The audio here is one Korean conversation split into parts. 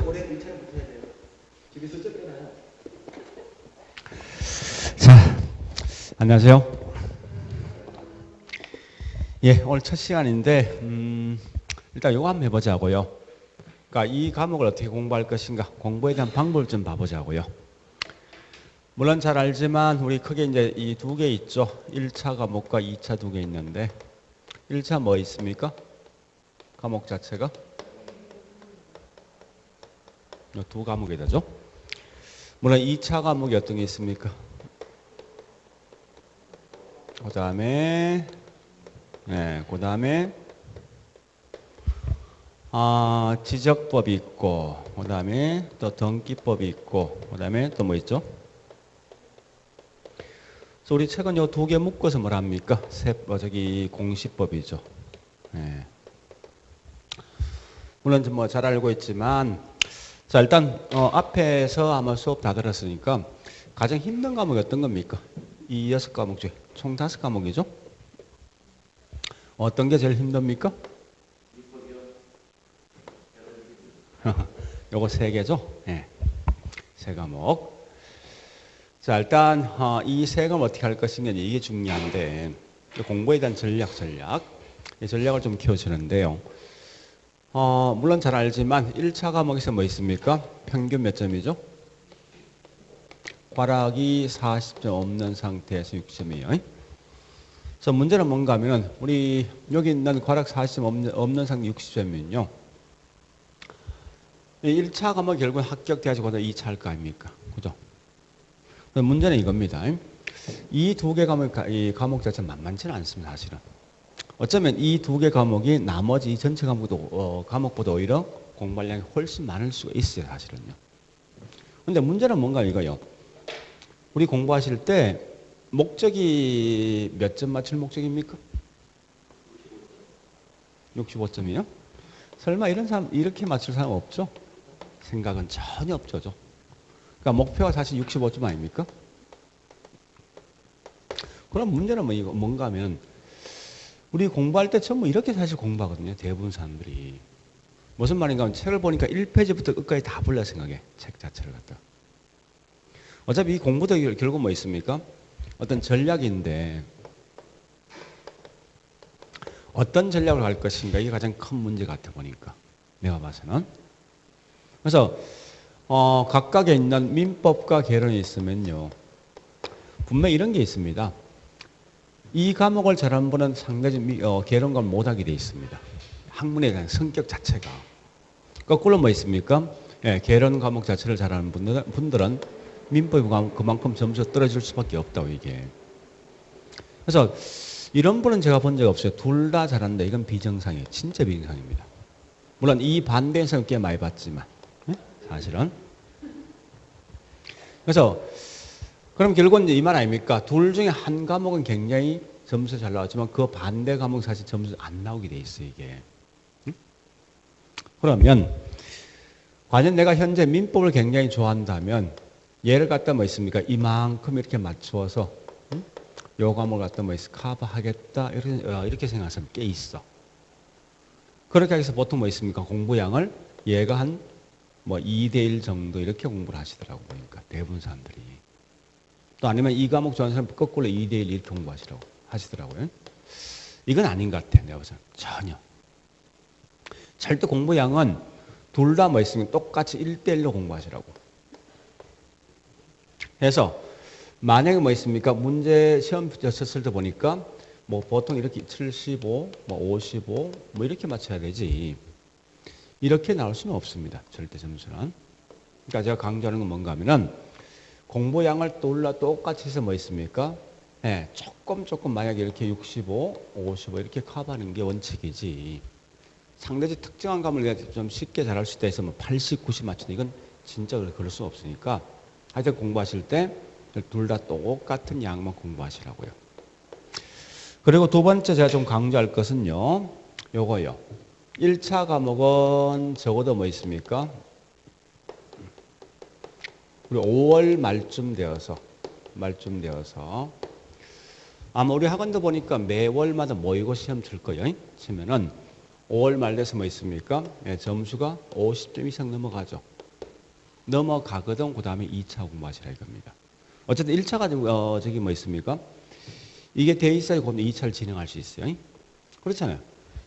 올해 1차를 붙어야 돼요. 지금 숫자 빼나요? 자, 안녕하세요. 예, 오늘 첫 시간인데 일단 이거 한번 해보자고요. 그러니까 이 과목을 어떻게 공부할 것인가, 공부에 대한 방법을 좀 봐보자고요. 물론 잘 알지만 우리 크게 이제 이 두 개 있죠. 1차 과목과 2차 두 개 있는데 1차 뭐 있습니까? 과목 자체가 이 두 과목이 되죠. 물론 2차 과목이 어떤 게 있습니까? 그 다음에 지적법이 있고, 그 다음에 또 등기법이 있고, 그 다음에 또 뭐 있죠? 그래서 우리 최근 요 두 개 묶어서 뭘 합니까? 공시법이죠. 예. 물론 뭐 잘 알고 있지만, 자, 일단, 앞에서 아마 수업 다 들었으니까, 가장 힘든 과목이 어떤 겁니까? 이 6과목 중에. 총 5과목이죠? 어떤 게 제일 힘듭니까? 요거 3개죠? 예. 3과목. 자, 일단, 이 3과목 어떻게 할 것인가, 이게 중요한데, 공부에 대한 전략. 이 전략을 좀 키워주는데요. 물론 잘 알지만, 1차 과목에서 뭐 있습니까? 평균 몇 점이죠? 괄학이 40점 없는 상태에서 60점이에요. 그래서 문제는 뭔가 하면, 우리 여기 있는 괄학 40점 없는 상태 60점이면요. 1차 과목 결국은 합격돼가지고 2차 할 거 아닙니까? 그죠? 문제는 이겁니다. 이 두 개 이 과목 자체는 만만치는 않습니다, 사실은. 어쩌면 이 두 개 과목이 나머지 이 전체 과목보다 오히려 공부량이 훨씬 많을 수가 있어요, 사실은요. 근데 문제는 뭔가 이거요. 우리 공부하실 때 목적이 몇 점 맞출 목적입니까? 65점이요? 설마 이런 사람, 이렇게 맞출 사람 없죠? 생각은 전혀 없죠. 그러니까 목표가 사실 65점 아닙니까? 그럼 문제는 뭔가 하면, 우리 공부할 때 전부 이렇게 사실 공부하거든요. 대부분 사람들이. 무슨 말인가 하면 책을 보니까 1페이지부터 끝까지 다 불러 생각해. 책 자체를 갖다. 어차피 이 공부도 결국 뭐 있습니까? 어떤 전략인데, 어떤 전략을 할 것인가, 이게 가장 큰 문제 같아 보니까. 내가 봐서는. 그래서, 각각에 있는 민법과 개론이 있으면요. 분명히 이런 게 있습니다. 이 과목을 잘하는 분은 상대적으로 개론을 못하게 돼 있습니다. 학문에 대한 성격 자체가. 거꾸로 뭐 있습니까? 예, 개론 과목 자체를 잘하는 분들은 민법이 그만큼 점수가 떨어질 수밖에 없다고, 이게. 그래서 이런 분은 제가 본 적 없어요. 둘 다 잘한다. 이건 비정상이에요. 진짜 비정상입니다. 물론 이 반대 현상을 꽤 많이 봤지만, 사실은. 그래서 그럼 결국은 이제 이 말 아닙니까? 둘 중에 한 과목은 굉장히 점수 잘 나왔지만 그 반대 과목은 사실 점수 안 나오게 돼 있어요, 이게. 그러면 과연 내가 현재 민법을 굉장히 좋아한다면 얘를 갖다 뭐 있습니까? 이만큼 이렇게 맞추어서 요 과목을 갖다 뭐 있어 커버하겠다 이렇게 생각하는 사람 꽤 있어. 그렇게 해서 보통 뭐 있습니까? 공부량을 얘가 한 뭐 2대1 정도 이렇게 공부를 하시더라고, 보니까 대부분 사람들이. 또 아니면 이 과목 좋아하는 사람 거꾸로 2대1 이렇게 하시더라고요. 이건 아닌 것 같아, 내가 봐서는. 전혀. 절대 공부량은 둘 다 뭐 있으면 똑같이 1대1로 공부하시라고. 해서 만약에 뭐 있습니까? 문제 시험 쳤을 때 보니까 뭐 보통 이렇게 75, 뭐 55, 뭐 이렇게 맞춰야 되지. 이렇게 나올 수는 없습니다. 절대 점수는. 그러니까 제가 강조하는 건 뭔가 하면은 공부량을 둘 다 똑같이 해서 뭐 있습니까? 네, 조금 만약에 이렇게 65, 55 이렇게 커버하는 게 원칙이지. 상대적 특정한 과목을 좀 쉽게 잘할 수 있다 해서 뭐 80, 90 맞추는 이건 진짜 그럴 수 없으니까 하여튼 공부하실 때 둘 다 똑같은 양만 공부하시라고요. 그리고 두 번째 제가 좀 강조할 것은요. 요거요. 1차 과목은 적어도 뭐 있습니까? 우리 5월 말쯤 되어서 아마 우리 학원도 보니까 매월마다 모의고 시험 칠 거예요. 치면은 5월 말 돼서 뭐 있습니까? 예, 점수가 50점 이상 넘어가죠. 넘어가거든 그 다음에 2차 공부하시라 이겁니다. 어쨌든 1차가 저기 뭐 있습니까? 이게 돼 있어야 그럼 2차를 진행할 수 있어요. 그렇잖아요.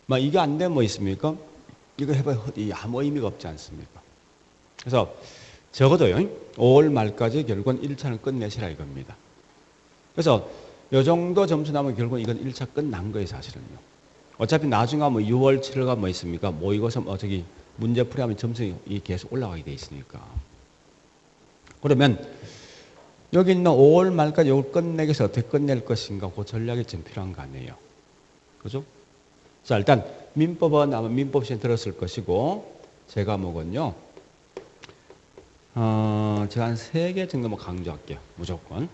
막 이게 안 되면 뭐 있습니까? 이거 해봐야 아무 의미가 없지 않습니까? 그래서 적어도요, 5월 말까지 결국은 1차는 끝내시라 이겁니다. 그래서 요 정도 점수 나면 결국은 이건 1차 끝난 거예요, 사실은요. 어차피 나중에 뭐 6월, 7월가 뭐 있습니까? 모의고사 저기 문제 풀이하면 점수가 계속 올라가게 돼 있으니까. 그러면 여기 있는 5월 말까지 이걸 끝내기 위해서 어떻게 끝낼 것인가 그 전략이 좀 필요한 거 아니에요. 그죠? 자, 일단 민법은 아마 민법 시간에 들었을 것이고 제 과목은요. 제가 한 3개 정도만 강조할게요. 무조건.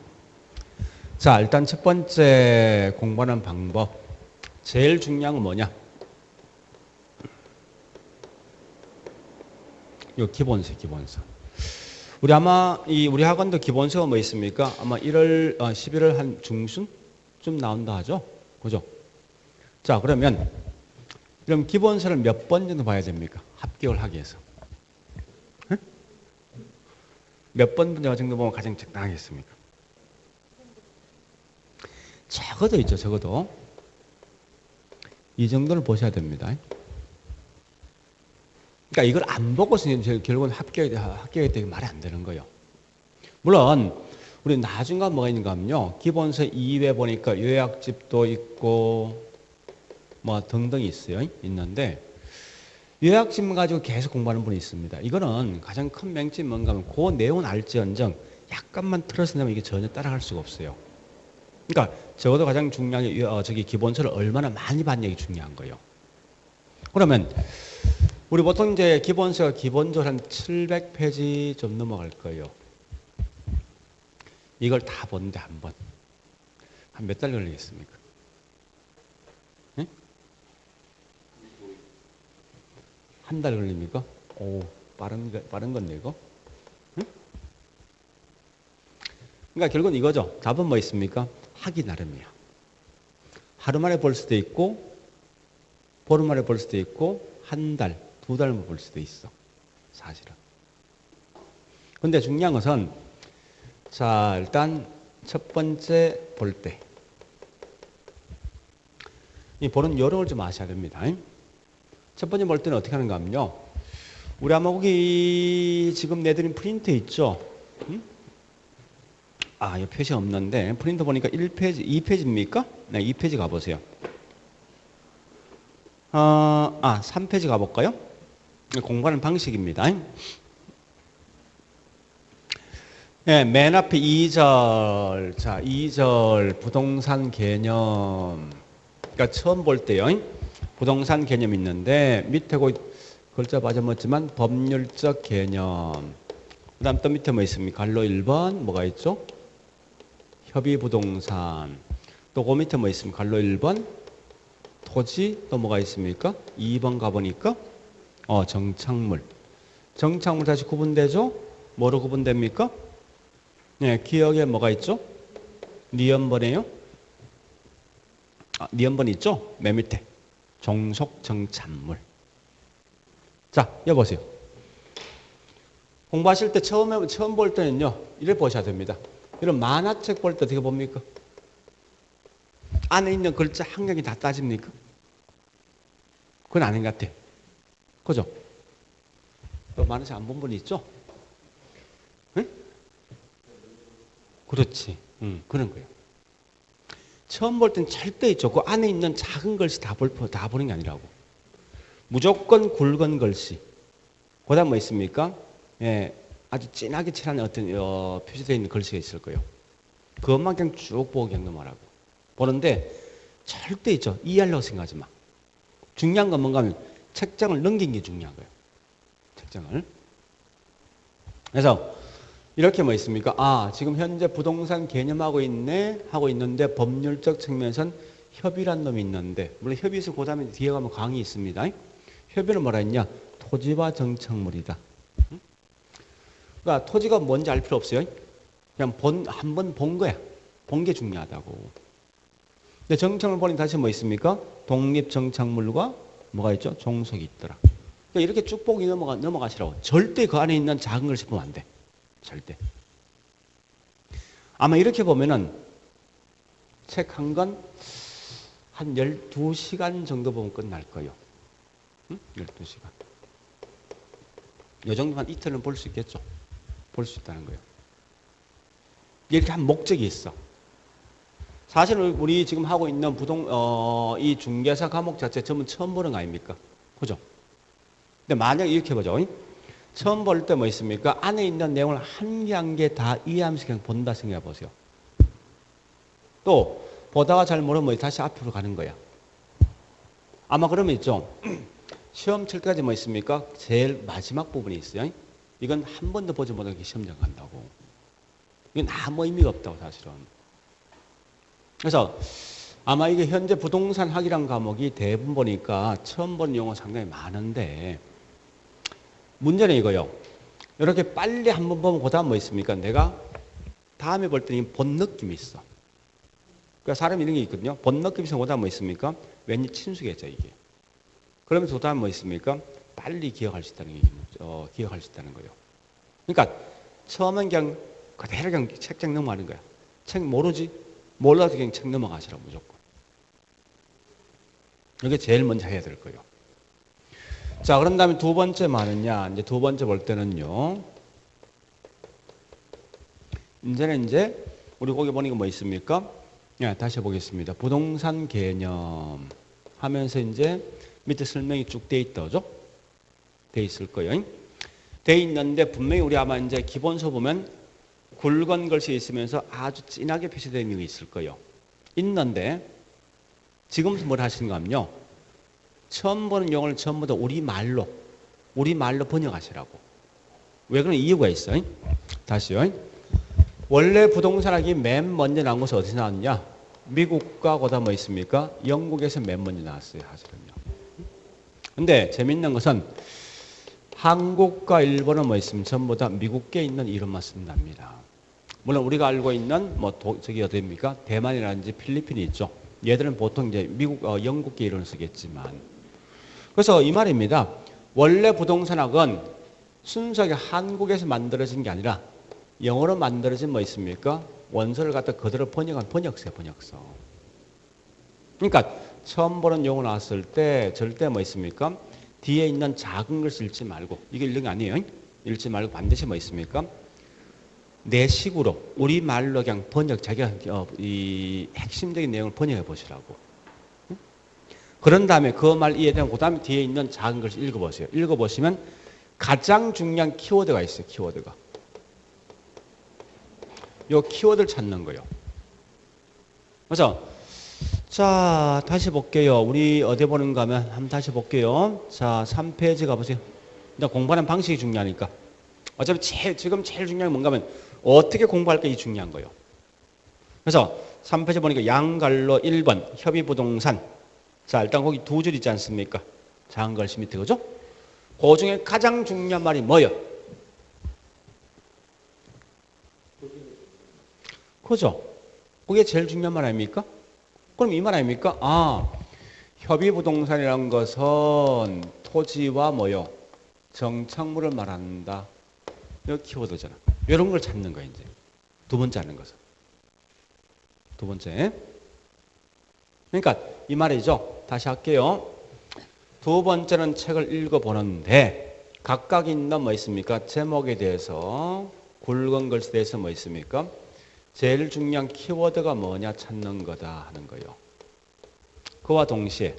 자, 일단 첫 번째 공부하는 방법. 제일 중요한 건 뭐냐? 요 기본서, 기본서. 우리 아마 우리 학원도 기본서가 뭐 있습니까? 아마 11월 한 중순쯤 나온다 하죠? 그죠? 자, 그럼 기본서를 몇 번 정도 봐야 됩니까? 합격을 하기 위해서. 응? 몇 번 정도 보면 가장 적당하겠습니까? 적어도 있죠, 적어도. 이 정도를 보셔야 됩니다. 그러니까 이걸 안 보고서 결국은 합격이 되게 말이 안 되는 거예요. 물론 우리 나중에 뭐가 있는가 하면요. 기본서 이외에 보니까 요약집도 있고 뭐 등등이 있어요. 있는데 요약집 가지고 계속 공부하는 분이 있습니다. 이거는 가장 큰 맹점이 뭔가 하면 그 내용은 알지언정 약간만 틀어서 내면 이게 전혀 따라갈 수가 없어요. 그러니까 적어도 가장 중요한 게 기본서를 얼마나 많이 봤냐가 중요한 거예요. 그러면 우리 보통 이제 기본서가 기본적으로 한 700페이지 좀 넘어갈 거예요. 이걸 다 보는데 한 번. 한 몇 달 걸리겠습니까? 네? 한 달 걸립니까? 오, 빠른 건데, 이거? 응? 그러니까 결국은 이거죠. 답은 뭐 있습니까? 하기 나름이야. 하루 만에 볼 수도 있고, 보름 만에 볼 수도 있고, 한 달, 2달만 볼 수도 있어. 사실은. 근데 중요한 것은, 자, 일단 첫 번째 볼 때. 이 보는 요령을 좀 아셔야 됩니다. 첫 번째 볼 때는 어떻게 하는가 하면요. 우리 아마 거기 지금 내드린 프린트 있죠? 아, 이 표시 없는데 프린트 보니까 1페이지, 2페이지입니까? 네, 2페이지 가보세요. 3페이지 가볼까요? 공부하는 방식입니다. 네, 맨 앞에 2절. 자, 2절 부동산 개념. 그러니까 처음 볼 때요. 부동산 개념이 있는데 밑에 글자 빠져먹었지만 법률적 개념. 그 다음 또 밑에 뭐 있습니까? 갈로 1번 뭐가 있죠? 협의부동산. 또 그 밑에 뭐 있습니까? 갈로 1번 토지. 또 뭐가 있습니까? 2번 가보니까 정착물. 정착물 다시 구분되죠? 뭐로 구분됩니까? 네, 기억에 뭐가 있죠? 니은번이에요. 니은번 있죠? 맨 밑에. 종속 정착물. 자, 여보세요. 공부하실 때 처음 볼 때는요, 이래 보셔야 됩니다. 이런 만화책 볼 때 어떻게 봅니까? 안에 있는 글자 한 경이 다 따집니까? 그건 아닌 것 같아. 그죠? 또 만화책 안 본 분 있죠? 응? 그렇지. 그런 거예요. 처음 볼 땐 절대 있죠. 그 안에 있는 작은 글씨 다 보는 게 아니라고. 무조건 굵은 글씨. 그 다음 뭐 있습니까? 예, 아주 진하게 칠한 어떤 표시되어 있는 글씨가 있을 거예요. 그것만 그냥 쭉 보고 그냥 넘어가라고. 보는데 절대 있죠. 이해하려고 생각하지 마. 중요한 건 뭔가 하면 책장을 넘긴 게 중요한 거예요. 책장을. 그래서 이렇게 뭐 있습니까? 지금 현재 부동산 개념하고 있네 하고 있는데 법률적 측면에선 협의란 놈이 있는데 물론 협의에서 그 다음에 뒤에 가면 강의 있습니다. 협의는 뭐라 했냐? 토지와 정착물이다. 그러니까 토지가 뭔지 알 필요 없어요. 그냥 한 번 본 거야. 본 게 중요하다고. 근데 정착물 보니 다시 뭐 있습니까? 독립 정착물과 뭐가 있죠? 종속이 있더라. 그러니까 이렇게 쭉 보기 넘어가시라고. 절대 그 안에 있는 작은 걸 짚으면 안 돼. 절대. 아마 이렇게 보면은 책 한 권 한 12시간 정도 보면 끝날 거예요. 응? 12시간. 이 정도만 이틀은 볼 수 있겠죠. 볼 수 있다는 거예요. 이렇게 한 목적이 있어. 사실 우리 지금 하고 있는 이 중개사 과목 자체 전부 처음 보는 거 아닙니까? 그죠? 근데 만약 이렇게 보죠. 처음 볼 때 뭐 있습니까? 안에 있는 내용을 한 개 한 개 다 이해하면서 그냥 본다 생각해 보세요. 또 보다가 잘 모르면 다시 앞으로 가는 거야. 아마 그러면 있죠. 시험 칠 때까지 뭐 있습니까? 제일 마지막 부분이 있어요. 이건 한 번도 보지 못하게 시험장 간다고. 이건 아무 의미가 없다고 사실은. 그래서 아마 이게 현재 부동산 학이란 과목이 대부분 보니까 처음 본 용어 상당히 많은데 문제는 이거요. 이렇게 빨리 한번 보면 그 다음 뭐 있습니까? 내가 다음에 볼 때는 본 느낌이 있어. 그러니까 사람이 이런 게 있거든요. 본 느낌이 있어. 그 다음 뭐 있습니까? 왠지 친숙해져 이게. 그러면서 그 다음 뭐 있습니까? 빨리 기억할 수 있다는 기억할 수 있다는 거예요. 그러니까 처음엔 그냥 그대로 그냥 책장 넘어가는 거야. 책 모르지? 몰라도 그냥 책 넘어가시라고 무조건. 이게 제일 먼저 해야 될 거예요. 자, 그런 다음에 두 번째 뭐하느냐? 이제 두 번째 볼 때는요. 이제 우리 거기 보니까 뭐 있습니까? 예, 다시 보겠습니다. 부동산 개념 하면서 이제 밑에 설명이 쭉 돼 있다죠? 돼 있을 거예요. 돼 있는데 분명히 우리 아마 이제 기본서 보면 굵은 글씨 있으면서 아주 진하게 표시되어 있는 게 있을 거예요. 있는데 지금부터 뭘 하시는가 하면요. 처음 보는 용어를 전부 다 우리말로 번역하시라고. 왜 그런 이유가 있어요. 다시요. 원래 부동산학이 맨 먼저 나온 것은 어디서 나왔냐? 미국과 거다 뭐 있습니까? 영국에서 맨 먼저 나왔어요. 사실은요. 근데 재밌는 것은 한국과 일본은 뭐 있으면 전부 다 미국계 있는 이름만 쓴답니다. 물론 우리가 알고 있는 저기 어디입니까? 대만이라든지 필리핀이 있죠. 얘들은 보통 이제 영국계 이름을 쓰겠지만. 그래서 이 말입니다. 원래 부동산학은 순수하게 한국에서 만들어진 게 아니라 영어로 만들어진 뭐 있습니까? 원서를 갖다 그대로 번역한 번역서예요, 번역서. 그러니까 처음 보는 용어 나왔을 때 절대 뭐 있습니까? 뒤에 있는 작은 글씨 읽지 말고, 이게 읽는 게 아니에요. 읽지 말고 반드시 뭐 있습니까? 내 식으로, 우리말로 그냥 자기가 이 핵심적인 내용을 번역해 보시라고. 그런 다음에 그 말 이해되면 그 다음에 뒤에 있는 작은 글씨 읽어보세요. 읽어보시면 가장 중요한 키워드가 있어요, 키워드가. 요 키워드를 찾는 거예요. 그래서 자, 다시 볼게요. 우리 어디 보는가 하면 한번 다시 볼게요. 자, 3페이지 가보세요. 일단 공부하는 방식이 중요하니까. 어차피 지금 제일 중요한 게 뭔가 하면 어떻게 공부할까 이 중요한 거예요. 그래서 3페이지 보니까 양갈로 1번 협의부동산. 자, 일단 거기 두 줄 있지 않습니까? 작은 글씨 밑에 그죠? 그 중에 가장 중요한 말이 뭐예요? 그죠? 그게 제일 중요한 말 아닙니까? 그럼 이 말 아닙니까? 아, 협의부동산이라는 것은 토지와 뭐요? 정착물을 말한다. 이거 키워드잖아. 이런 걸 찾는 거예요, 이제. 두 번째 하는 것은. 두 번째. 그러니까 이 말이죠. 다시 할게요. 두 번째는 책을 읽어보는데 각각 있는 뭐 있습니까? 제목에 대해서 굵은 글씨에 대해서 뭐 있습니까? 제일 중요한 키워드가 뭐냐 찾는 거다 하는 거예요. 그와 동시에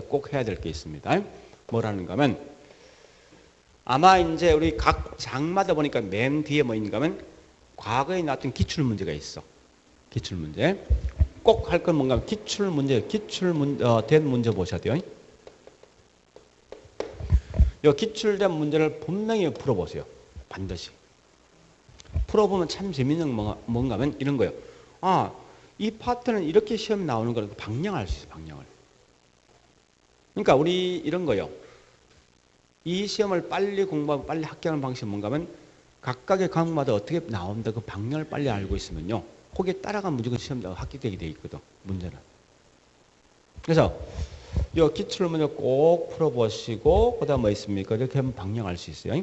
꼭 해야 될 게 있습니다. 뭐라는가 하면 아마 이제 우리 각 장마다 보니까 맨 뒤에 뭐 있는가 하면 과거에 나왔던 기출문제가 있어. 기출문제. 꼭 할 건 뭔가 하면 기출된 문제 보셔야 돼요. 이 기출된 문제를 분명히 풀어보세요. 반드시. 풀어보면 참 재밌는 뭔가 하면 이런 거예요. 아, 이 파트는 이렇게 시험 나오는 거라고 방향할 수 있어요. 방향을. 그러니까 우리 이런 거예요. 이 시험을 빨리 공부하고 빨리 합격하는 방식은 뭔가 하면 각각의 과목마다 어떻게 나온다 그 방향을 빨리 알고 있으면요. 거기에 따라가면 무조건 시험 합격되게 돼 있거든. 문제는. 그래서 요 기출을 먼저 꼭 풀어보시고 그다음 뭐 있습니까? 이렇게 하면 방향할 수 있어요.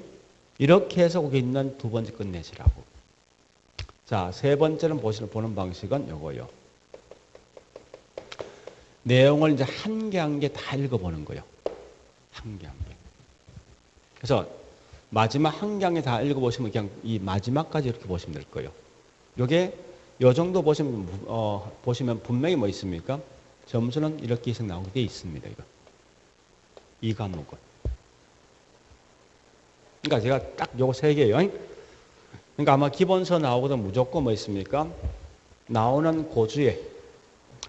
이렇게 해서 거기 있는 두 번째 끝내시라고. 자, 세 번째는 보는 방식은 요거요. 내용을 이제 한 개 한 개 다 읽어보는 거예요. 한 개 한 개. 그래서 마지막 한 개 한 개 다 읽어보시면 그냥 이 마지막까지 이렇게 보시면 될 거예요. 요게 요 정도 보시면 분명히 뭐 있습니까? 점수는 이렇게 이상 나오게 돼 있습니다. 이거. 이 과목은. 그러니까 제가 딱 요거 세 개예요. 그러니까 아마 기본서 나오거든 무조건 뭐 있습니까? 나오는 고주에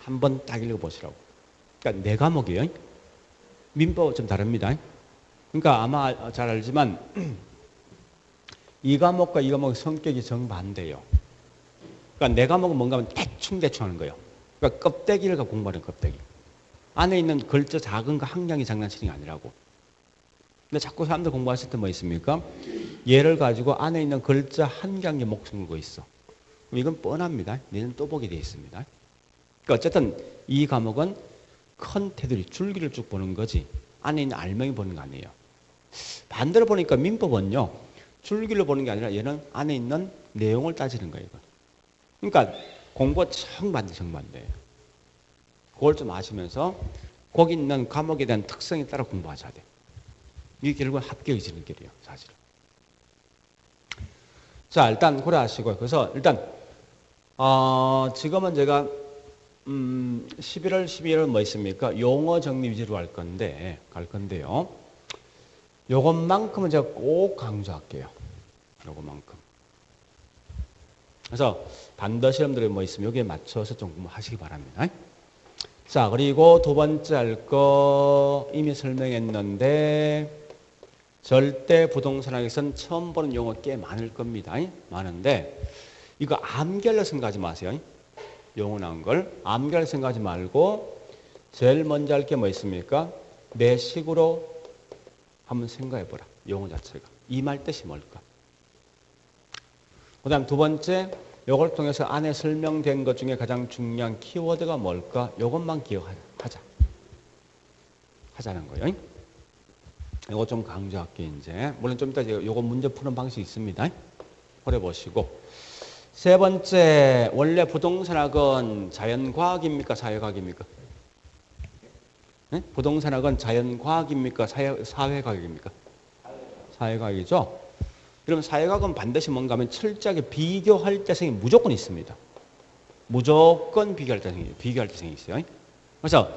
한번 딱 읽어보시라고. 그러니까 네 과목이에요. 민법은 좀 다릅니다. 그러니까 아마 잘 알지만 이 과목과 이 과목의 성격이 정반대예요. 그러니까 네 과목은 뭔가 하면 대충 하는 거예요. 그러니까 껍데기를 갖고 공부하는 껍데기. 안에 있는 글자 작은 거 항량이 장난치는 게 아니라고. 근데 자꾸 사람들 공부하실 때 뭐 있습니까? 얘를 가지고 안에 있는 글자 한 개 한 개 목숨 걸고 있어. 그럼 이건 뻔합니다. 얘는 또 보게 돼 있습니다. 그러니까 어쨌든 이 과목은 큰 테두리, 줄기를 쭉 보는 거지 안에 있는 알맹이 보는 거 아니에요. 반대로 보니까 민법은요. 줄기를 보는 게 아니라 얘는 안에 있는 내용을 따지는 거예요. 그러니까 공부가 정반대예요. 그걸 좀 아시면서 거기 있는 과목에 대한 특성에 따라 공부하셔야 돼. 이게 결국은 합격이 지는 길이에요. 사실은. 자, 일단 고려하시고요. 그래서 일단 지금은 제가 11월, 12월은 뭐 있습니까? 용어 정리 위주로 갈 건데요. 요것만큼은 제가 꼭 강조할게요. 요것만큼. 그래서 반드 시험들이 뭐 있으면 여기에 맞춰서 좀 공부하시기 바랍니다. 자, 그리고 두 번째 할 거 이미 설명했는데 절대 부동산학에서는 처음 보는 용어 꽤 많을 겁니다. 많은데 이거 암결로 생각하지 마세요. 용어 나온 걸 암결로 생각하지 말고 제일 먼저 할 게 뭐 있습니까? 내 식으로 한번 생각해 보라. 용어 자체가 이 말 뜻이 뭘까? 그 다음 두 번째 요걸 통해서 안에 설명된 것 중에 가장 중요한 키워드가 뭘까? 요것만 하자는 거예요. 요거 좀 강조할게 이제. 물론 좀 이따 요거 문제 푸는 방식이 있습니다. 오래 보시고. 세 번째, 원래 부동산학은 자연과학입니까? 사회과학입니까? 네? 부동산학은 자연과학입니까? 사회과학입니까? 사회과학이죠. 그러면 사회과학은 반드시 뭔가 하면 철저하게 비교할 때성이 무조건 있습니다. 무조건 비교할 때성이 있어요. 그래서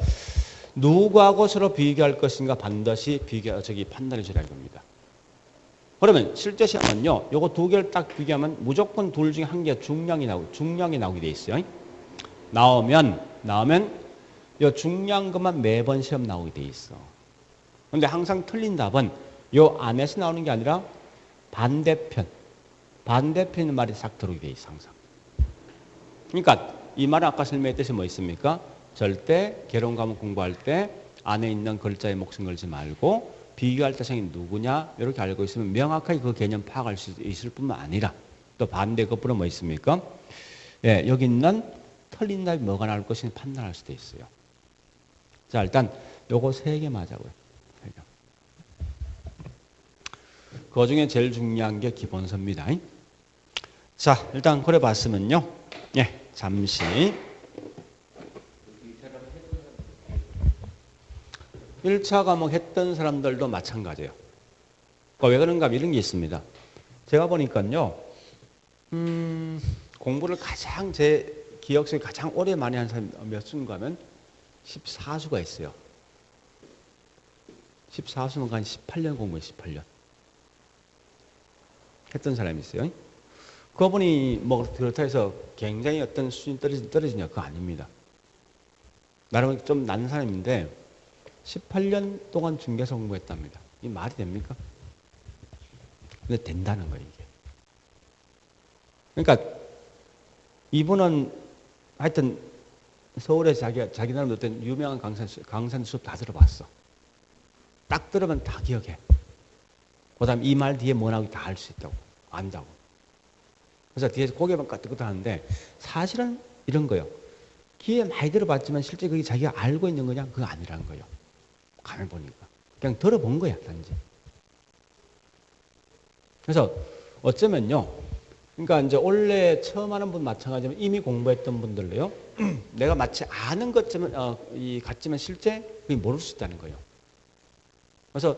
누구하고 서로 비교할 것인가 반드시 판단해 주라 이겁니다. 그러면 실제 시험은요, 요거 두 개를 딱 비교하면 무조건 둘 중에 한 개가 중량이 나오게 돼 있어요. 나오면 요 중요한 것만 매번 시험 나오게 돼 있어. 근데 항상 틀린 답은 요 안에서 나오는 게 아니라 반대편 말이 싹 들어오게 돼 있어, 항상. 그러니까 이 말은 아까 설명했듯이 뭐 있습니까? 절대 개론 과목 공부할 때 안에 있는 글자에 목숨 걸지 말고 비교할 대상이 누구냐 이렇게 알고 있으면 명확하게 그 개념 파악할 수 있을 뿐만 아니라 또 반대 거꾸로 뭐 있습니까? 예, 여기 있는 틀린 답이 뭐가 나올 것인지 판단할 수도 있어요. 자, 일단 요거 세 개 맞아고요. 그 중에 제일 중요한 게 기본서입니다. 자, 일단 그래 봤으면요. 예, 잠시 1차 과목 했던 사람들도 마찬가지예요. 그러니까 왜 그런가 하면 이런 게 있습니다. 제가 보니까요. 공부를 제 기억 속에 가장 오래 많이 한 사람이 몇 수인가 하면 14수가 있어요. 14수면 한 18년 공부해요. 18년. 했던 사람이 있어요. 그분이 뭐 그렇다 해서 굉장히 어떤 수준이 떨어지냐 그거 아닙니다. 나름 좀 낮은 사람인데 18년 동안 중개사 공부했답니다. 이 말이 됩니까? 근데 된다는 거예요, 이게. 그러니까 이분은 하여튼 서울에 자기 나름 어떤 유명한 강산 수업 다 들어봤어. 딱 들으면 다 기억해. 그 다음에 이 말 뒤에 뭐 나오기 다 알 수 있다고. 안다고. 그래서 뒤에서 고개만 까뜩까뜩 하는데 사실은 이런 거예요. 귀에 많이 들어봤지만 실제 그게 자기가 알고 있는 거냐? 그거 아니라는 거예요. 가만 보니까. 그냥 들어본 거야, 단지. 그래서 어쩌면요. 그러니까 이제 원래 처음 하는 분 마찬가지면 이미 공부했던 분들로요. 내가 마치 아는 것쯤은 같지만 실제 그게 모를 수 있다는 거예요. 그래서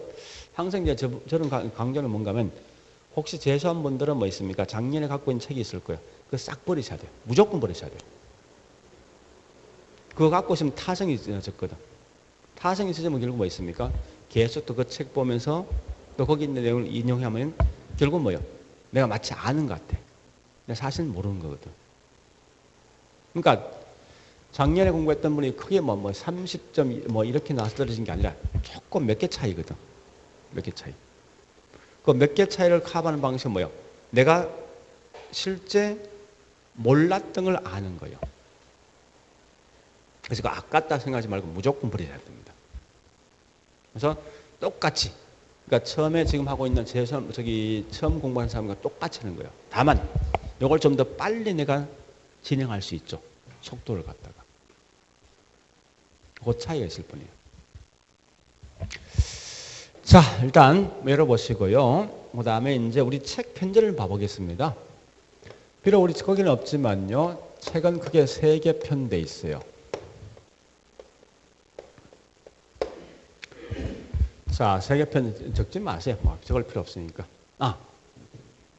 항상 이제 저런 강조는 뭔가 하면 혹시 재수한 분들은 뭐 있습니까? 작년에 갖고 있는 책이 있을 거예요. 그거 싹 버리셔야 돼요. 무조건 버리셔야 돼요. 그거 갖고 있으면 타성이 있어졌거든. 타성이 있어지면 결국 뭐 있습니까? 계속 또 그 책 보면서 또 거기 있는 내용을 인용하면 결국 뭐요? 내가 마치 아는 것 같아. 근데 사실은 모르는 거거든. 그러니까 작년에 공부했던 분이 크게 뭐 30점 뭐 이렇게 나와서 떨어진 게 아니라 조금 몇 개 차이거든. 몇 개 차이. 그 몇 개 차이를 커버하는 방식은 뭐예요? 내가 실제 몰랐던 걸 아는 거예요. 그래서 그 아깝다 생각하지 말고 무조건 버려야 됩니다. 그래서 똑같이, 그러니까 처음에 지금 하고 있는 처음 공부하는 사람과 똑같이 하는 거예요. 다만 이걸 좀 더 빨리 내가 진행할 수 있죠. 속도를 갖다가. 그 차이가 있을 뿐이에요. 자, 일단 열어보시고요. 그 다음에 이제 우리 책 편지를 봐보겠습니다. 비록 우리 거기는 없지만요. 책은 크게 3개 편돼 있어요. 자, 3개 편 적지 마세요. 뭐 적을 필요 없으니까.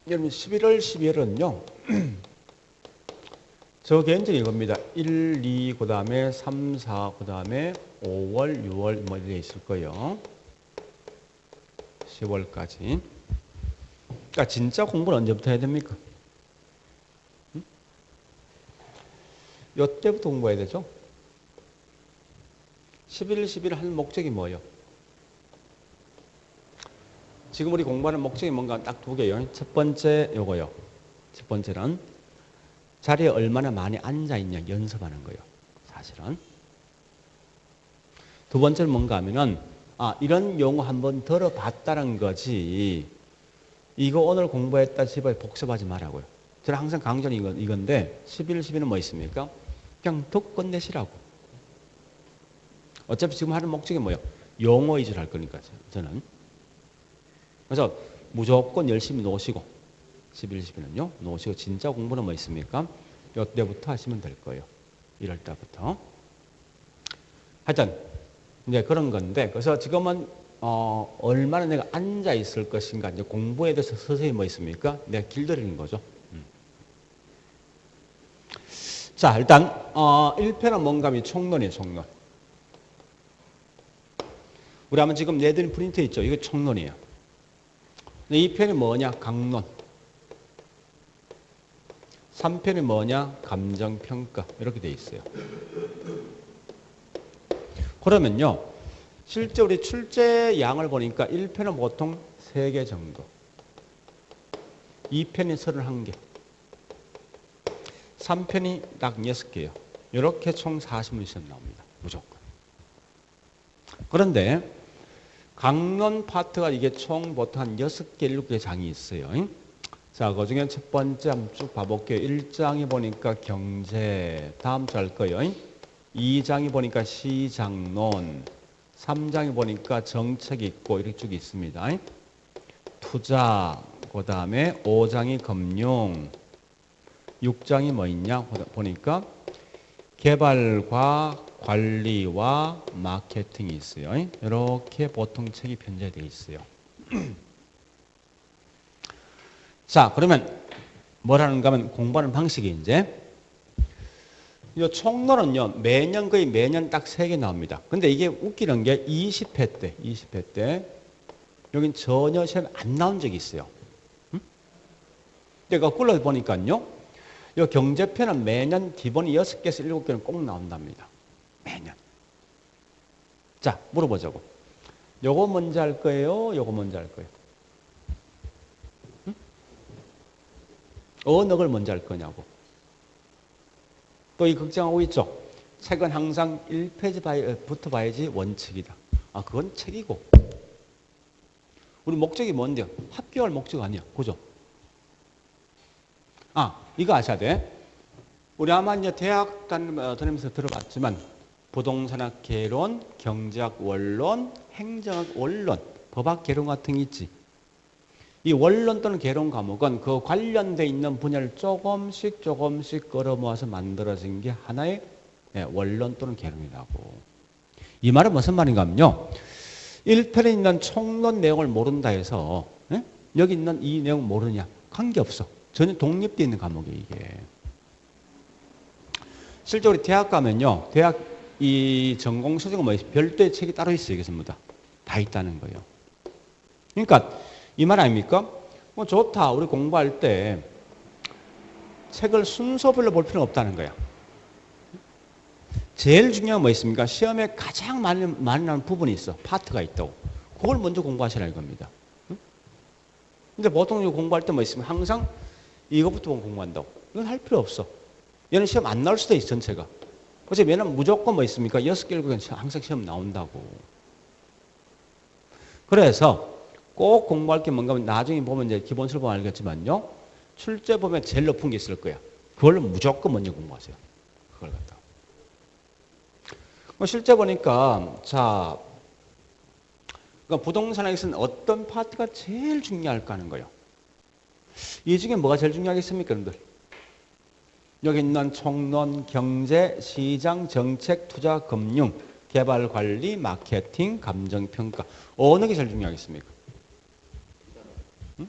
여러분 11월, 12월은요. 저 개인적인 이겁니다. 1, 2, 그 다음에 3, 4, 그 다음에 5월, 6월 뭐 이렇게 있을 거예요. 10월까지. 그러니까 진짜 공부는 언제부터 해야 됩니까? 이때부터 공부해야 되죠. 11일, 11일 하는 목적이 뭐예요? 지금 우리 공부하는 목적이 뭔가 딱 2개요. 첫 번째 요거요. 첫 번째는 자리에 얼마나 많이 앉아있냐 연습하는 거예요. 사실은. 두 번째는 뭔가 하면은 이런 용어 한번 들어봤다는 거지. 이거 오늘 공부했다 집에 복습하지 말라고요. 저는 항상 강조는 이건데 11일, 12일은 뭐 있습니까? 그냥 듣고 끝내시라고. 어차피 지금 하는 목적이 뭐예요? 용어 위주로 할 거니까 저는. 그래서 무조건 열심히 놓으시고 11일, 12일은요. 놓으시고 진짜 공부는 뭐 있습니까? 이때부터 하시면 될 거예요. 1월 달부터. 하여튼 이제 그런 건데 그래서 지금은 얼마나 내가 앉아 있을 것인가 이제 공부에 대해서 서서히 뭐 있습니까? 내가 길들이는 거죠. 자, 일단 1편은 뭔가 하면 총론이에요. 총론. 우리 한번 지금 내드린 프린트 있죠? 이거 총론이에요. 2편이 뭐냐? 강론. 3편이 뭐냐? 감정평가. 이렇게 돼 있어요. 그러면요. 실제 우리 출제 양을 보니까 1편은 보통 3개 정도. 2편이 31개. 3편이 딱 6개요. 이렇게 총 40문 시험 나옵니다. 무조건. 그런데 강론 파트가 이게 총 보통 한 6개, 7개 장이 있어요. 자, 그 중에 첫 번째 한번 쭉 봐볼게요. 1장이 보니까 경제, 다음 주 할 거예요. 2장이 보니까 시장론, 3장이 보니까 정책 있고 이렇게 쭉 있습니다. 투자, 그 다음에 5장이 금융, 6장이 뭐 있냐 보니까 개발과 관리와 마케팅이 있어요. 이렇게 보통 책이 편제되어 있어요. 자, 그러면 뭐라는가 하면 공부하는 방식이 이제 이 총론은요, 매년 딱 3개 나옵니다. 근데 이게 웃기는 게 20회 때, 여긴 전혀 시험에 안 나온 적이 있어요. 근데 거꾸로 보니까요, 이 경제편은 매년 기본이 6개에서 7개는 꼭 나온답니다. 매년. 자, 물어보자고. 요거 먼저 할 거예요? 요거 먼저 할 거예요? 어느 걸 먼저 할 거냐고. 또 이 걱정하고 있죠. 책은 항상 1페이지부터 봐야지 원칙이다. 그건 책이고. 우리 목적이 뭔데요? 합격할 목적 아니야. 그죠? 이거 아셔야 돼. 우리 아마 이제 대학 다니면서 들어봤지만 부동산학 개론, 경제학 원론, 행정학 원론, 법학 개론 같은 게 있지. 이 원론 또는 개론 과목은 그 관련돼 있는 분야를 조금씩 끌어모아서 만들어진 게 하나의 원론 또는 개론이라고. 이 말은 무슨 말인가 하면요. 1편에 있는 총론 내용을 모른다 해서 여기 있는 이 내용 모르냐? 관계없어. 전혀 독립되어 있는 과목이에요, 이게. 실제 우리 대학 가면요. 대학 이 전공 소재가 뭐 별도의 책이 따로 있어요. 이게 전부 다 있다는 거예요. 그러니까 이 말 아닙니까? 뭐 좋다. 우리 공부할 때 책을 순서별로 볼 필요는 없다는 거야. 제일 중요한 뭐 있습니까? 시험에 가장 많이 나는 부분이 있어. 파트가 있다고. 그걸 먼저 공부하시라 이겁니다. 근데 보통 공부할 때 뭐 있으면 항상 이것부터 공부한다고. 이건 할 필요 없어. 얘는 시험 안 나올 수도 있어, 전체가. 그래서 얘는 무조건 뭐 있습니까? 6개, 7개 항상 시험 나온다고. 그래서 꼭 공부할 게 뭔가 하면 나중에 보면 이제 기본서를 보면 알겠지만요. 출제 보면 제일 높은 게 있을 거야. 그걸로 무조건 먼저 공부하세요. 그걸 갖다가. 실제 보니까, 자, 그러니까 부동산에서는 어떤 파트가 제일 중요할까 하는 거예요. 이 중에 뭐가 제일 중요하겠습니까, 여러분들? 여기 있는 총론, 경제, 시장, 정책, 투자, 금융, 개발, 관리, 마케팅, 감정평가. 어느 게 제일 중요하겠습니까? 응?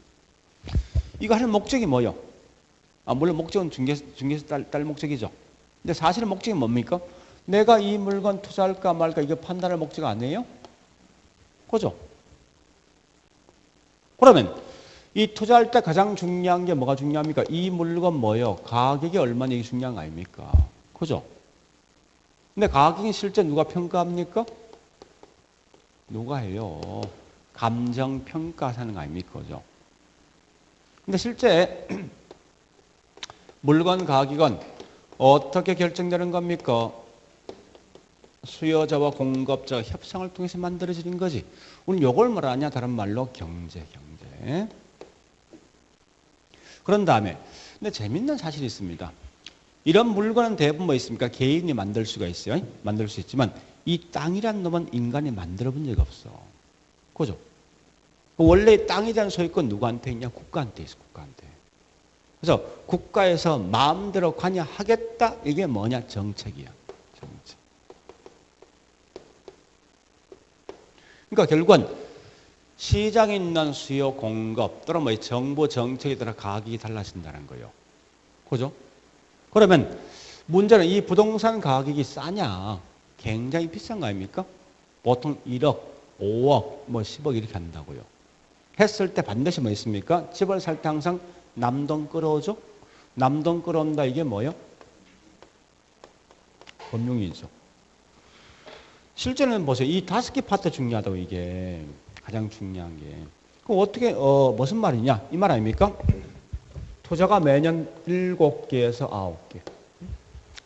이거 하는 목적이 뭐예요? 물론 목적은 중개에서 딸 목적이죠. 근데 사실은 목적이 뭡니까? 내가 이 물건 투자할까 말까 이게 판단할 목적 아니에요? 그죠? 그러면 이 투자할 때 가장 중요한 게 뭐가 중요합니까? 이 물건 뭐예요? 가격이 얼마나 이게 중요한 거 아닙니까? 그죠? 근데 가격이 실제 누가 평가합니까? 누가 해요? 감정평가사 하는 거 아닙니까? 그죠? 근데 실제 물건 가격은 어떻게 결정되는 겁니까? 수요자와 공급자 협상을 통해서 만들어지는 거지. 우리 이걸 말하냐? 다른 말로 경제. 그런 다음에 근데 재밌는 사실이 있습니다. 이런 물건은 대부분 뭐 있습니까? 개인이 만들 수가 있어요. 만들 수 있지만 이 땅이란 놈은 인간이 만들어 본 적이 없어. 그죠? 원래 땅에 대한 소유권 누구한테 있냐? 국가한테 있어. 국가한테. 그래서 국가에서 마음대로 관여하겠다. 이게 뭐냐? 정책이야. 정책. 그러니까 결국은 시장에 있는 수요 공급 또는 뭐 정부 정책에 따라 가격이 달라진다는 거예요. 그죠? 그러면 문제는 이 부동산 가격이 싸냐? 굉장히 비싼 거 아닙니까? 보통 1억, 5억, 뭐 10억 이렇게 한다고요. 했을 때 반드시 뭐 있습니까? 집을 살 때 항상 남돈 끌어오죠? 남돈 끌어온다 이게 뭐예요? 금융이죠. 실제는 보세요. 이 5개 파트 중요하다고 이게. 가장 중요한 게. 그럼 어떻게, 무슨 말이냐? 이 말 아닙니까? 투자가 매년 7개에서 9개.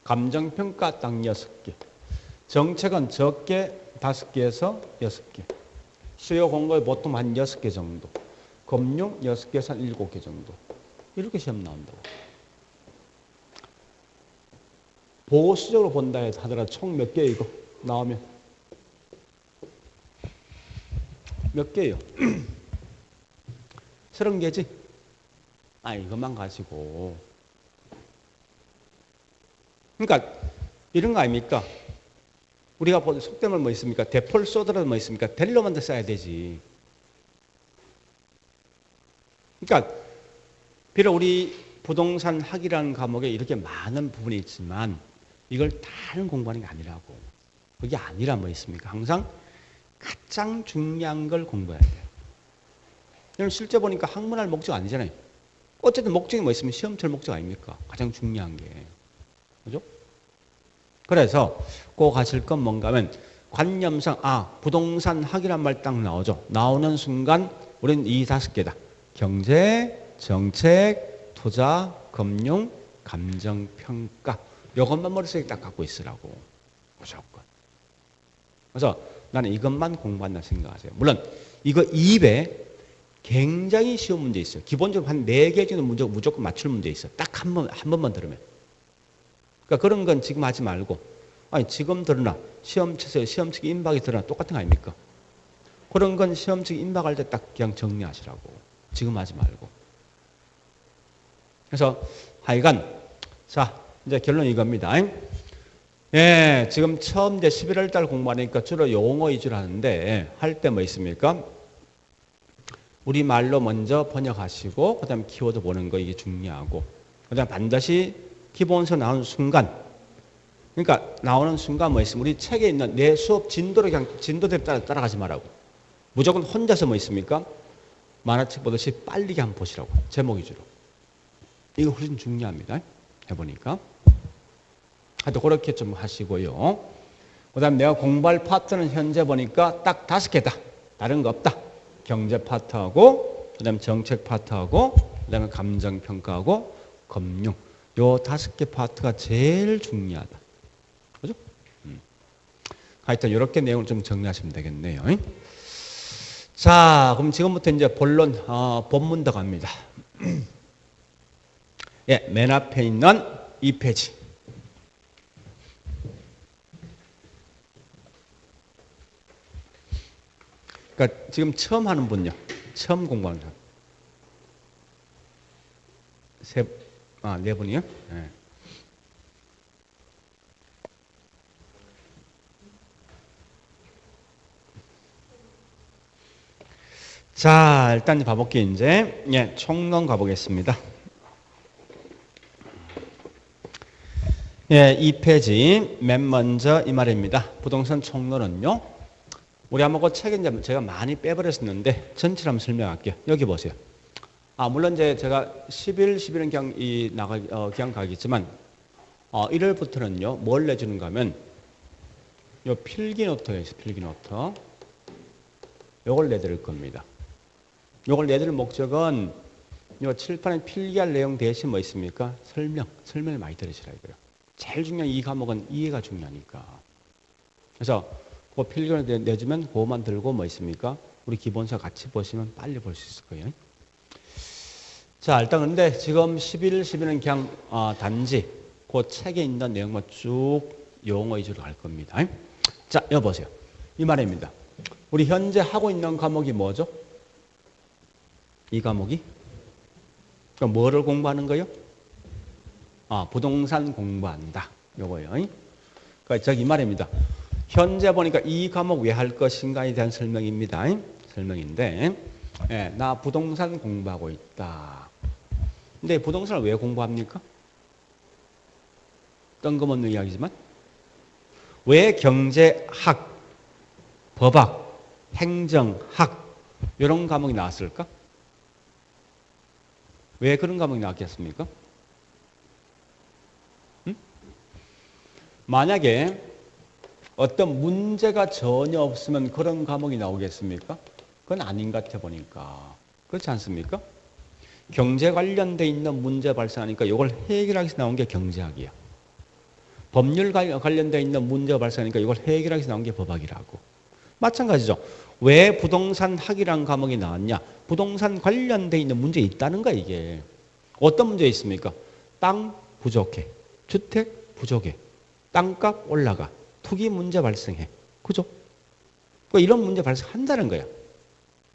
감정평가 딱 6개. 정책은 적게 5개에서 6개. 수요 공급이 보통 한 6개 정도. 금융 6개에서 한 7개 정도. 이렇게 시험 나온다고. 보수적으로 본다 하더라도 총 몇 개 이거 나오면? 몇 개예요? 30개지? 이것만 가지고. 그러니까 이런 거 아닙니까? 우리가 속되면 뭐 있습니까? 대폴 쏘더라도 뭐 있습니까? 델로만 더 써야 되지. 그러니까 비록 우리 부동산 학이라는 과목에 이렇게 많은 부분이 있지만 이걸 다 공부하는 게 아니라고. 그게 아니라 뭐 있습니까? 항상 가장 중요한 걸 공부해야 돼요. 실제 보니까 학문할 목적 아니잖아요. 어쨌든 목적이 뭐 있으면 시험 칠 목적 아닙니까? 가장 중요한 게. 그죠? 그래서 꼭 하실 건 뭔가 하면 관념상 부동산 학이란 말 딱 나오죠. 나오는 순간 우리는 이 5개다. 경제, 정책, 투자, 금융, 감정평가. 이것만 머릿속에 딱 갖고 있으라고. 무조건. 그래서 나는 이것만 공부한다 생각하세요. 물론 이거 2배 굉장히 쉬운 문제 있어요. 기본적으로 한 4개 정도 무조건 맞출 문제 있어요. 딱 한 번만 들으면. 그러니까 그런 건 지금 하지 말고 아니, 지금 드러나. 시험 치세요. 시험 측 임박이 드러나. 똑같은 거 아닙니까? 그런 건 시험 측 임박할 때 딱 그냥 정리하시라고. 지금 하지 말고. 그래서 하여간, 자, 이제 결론 이겁니다. 예, 지금 처음 이제 11월 달 공부하니까 주로 용어 위주로 하는데, 할 때 뭐 있습니까? 우리말로 먼저 번역하시고, 그 다음에 키워드 보는 거 이게 중요하고, 그 다음에 반드시 기본서 나오는 순간, 그러니까 나오는 순간 뭐 있습니까? 우리 책에 있는 내 수업 진도로 그냥 진도대로 따라가지 말라고. 무조건 혼자서 뭐 있습니까? 만화책 보듯이 빨리 한번 보시라고. 제목 위주로. 이거 훨씬 중요합니다. 해보니까. 하여튼 그렇게 좀 하시고요. 그 다음에 내가 공부할 파트는 현재 보니까 딱 5개다. 다른 거 없다. 경제 파트하고, 그 다음에 정책 파트하고, 그 다음에 감정평가하고, 금융. 요 5개 파트가 제일 중요하다. 그죠? 하여튼 이렇게 내용을 좀 정리하시면 되겠네요. 자, 그럼 지금부터 이제 본론, 본문 들어갑니다. 예, 맨 앞에 있는 2페이지. 그러니까 지금 처음 하는 분요. 처음 공부하는 사람. 네 분이요? 네. 자, 일단 가볼게요, 이제. 예, 총론 가보겠습니다. 예, 2페이지. 맨 먼저 이 말입니다. 부동산 총론은요. 우리 한번 그 책에 이제 제가 많이 빼버렸었는데, 전체를 한번 설명할게요. 여기 보세요. 물론 이제 제가 10일, 11은 그냥, 그냥 가겠지만, 1월부터는요, 뭘 내주는가 하면, 요 필기노트가 있어요, 필기노트. 요걸 내드릴 겁니다. 요걸 내드릴 목적은, 요 칠판에 필기할 내용 대신 뭐 있습니까? 설명을 많이 들으시라 이거예요. 제일 중요한 이 과목은 이해가 중요하니까. 그래서, 그 필기를 내주면 그거만 들고 뭐 있습니까? 우리 기본서 같이 보시면 빨리 볼 수 있을 거예요. 자, 일단 근데 지금 11, 12는 그냥 단지 그 책에 있는 내용만 쭉 용어 위주로 갈 겁니다. 자, 여기 보세요. 이 말입니다. 우리 현재 하고 있는 과목이 뭐죠? 이 과목이? 그럼 뭐를 공부하는 거요? 부동산 공부한다. 요거요. 그러니까 저기 이 말입니다. 현재 보니까 이 과목 왜 할 것인가에 대한 설명입니다. 설명인데, 예, 나 부동산 공부하고 있다. 근데 부동산을 왜 공부합니까? 뜬금없는 이야기지만 왜 경제학, 법학, 행정학 이런 과목이 나왔을까? 왜 그런 과목이 나왔겠습니까? 만약에 어떤 문제가 전혀 없으면 그런 과목이 나오겠습니까? 그건 아닌 것 같아 보니까. 그렇지 않습니까? 경제 관련돼 있는 문제 발생하니까 이걸 해결하기 위해서 나온 게 경제학이야. 법률 관련돼 있는 문제가 발생하니까 이걸 해결하기 위해서 나온 게 법학이라고. 마찬가지죠. 왜 부동산 학이라는 과목이 나왔냐? 부동산 관련돼 있는 문제 있다는 거야 이게. 어떤 문제 있습니까? 땅 부족해. 주택 부족해. 땅값 올라가. 투기 문제 발생해. 그죠? 이런 문제 발생한다는 거야.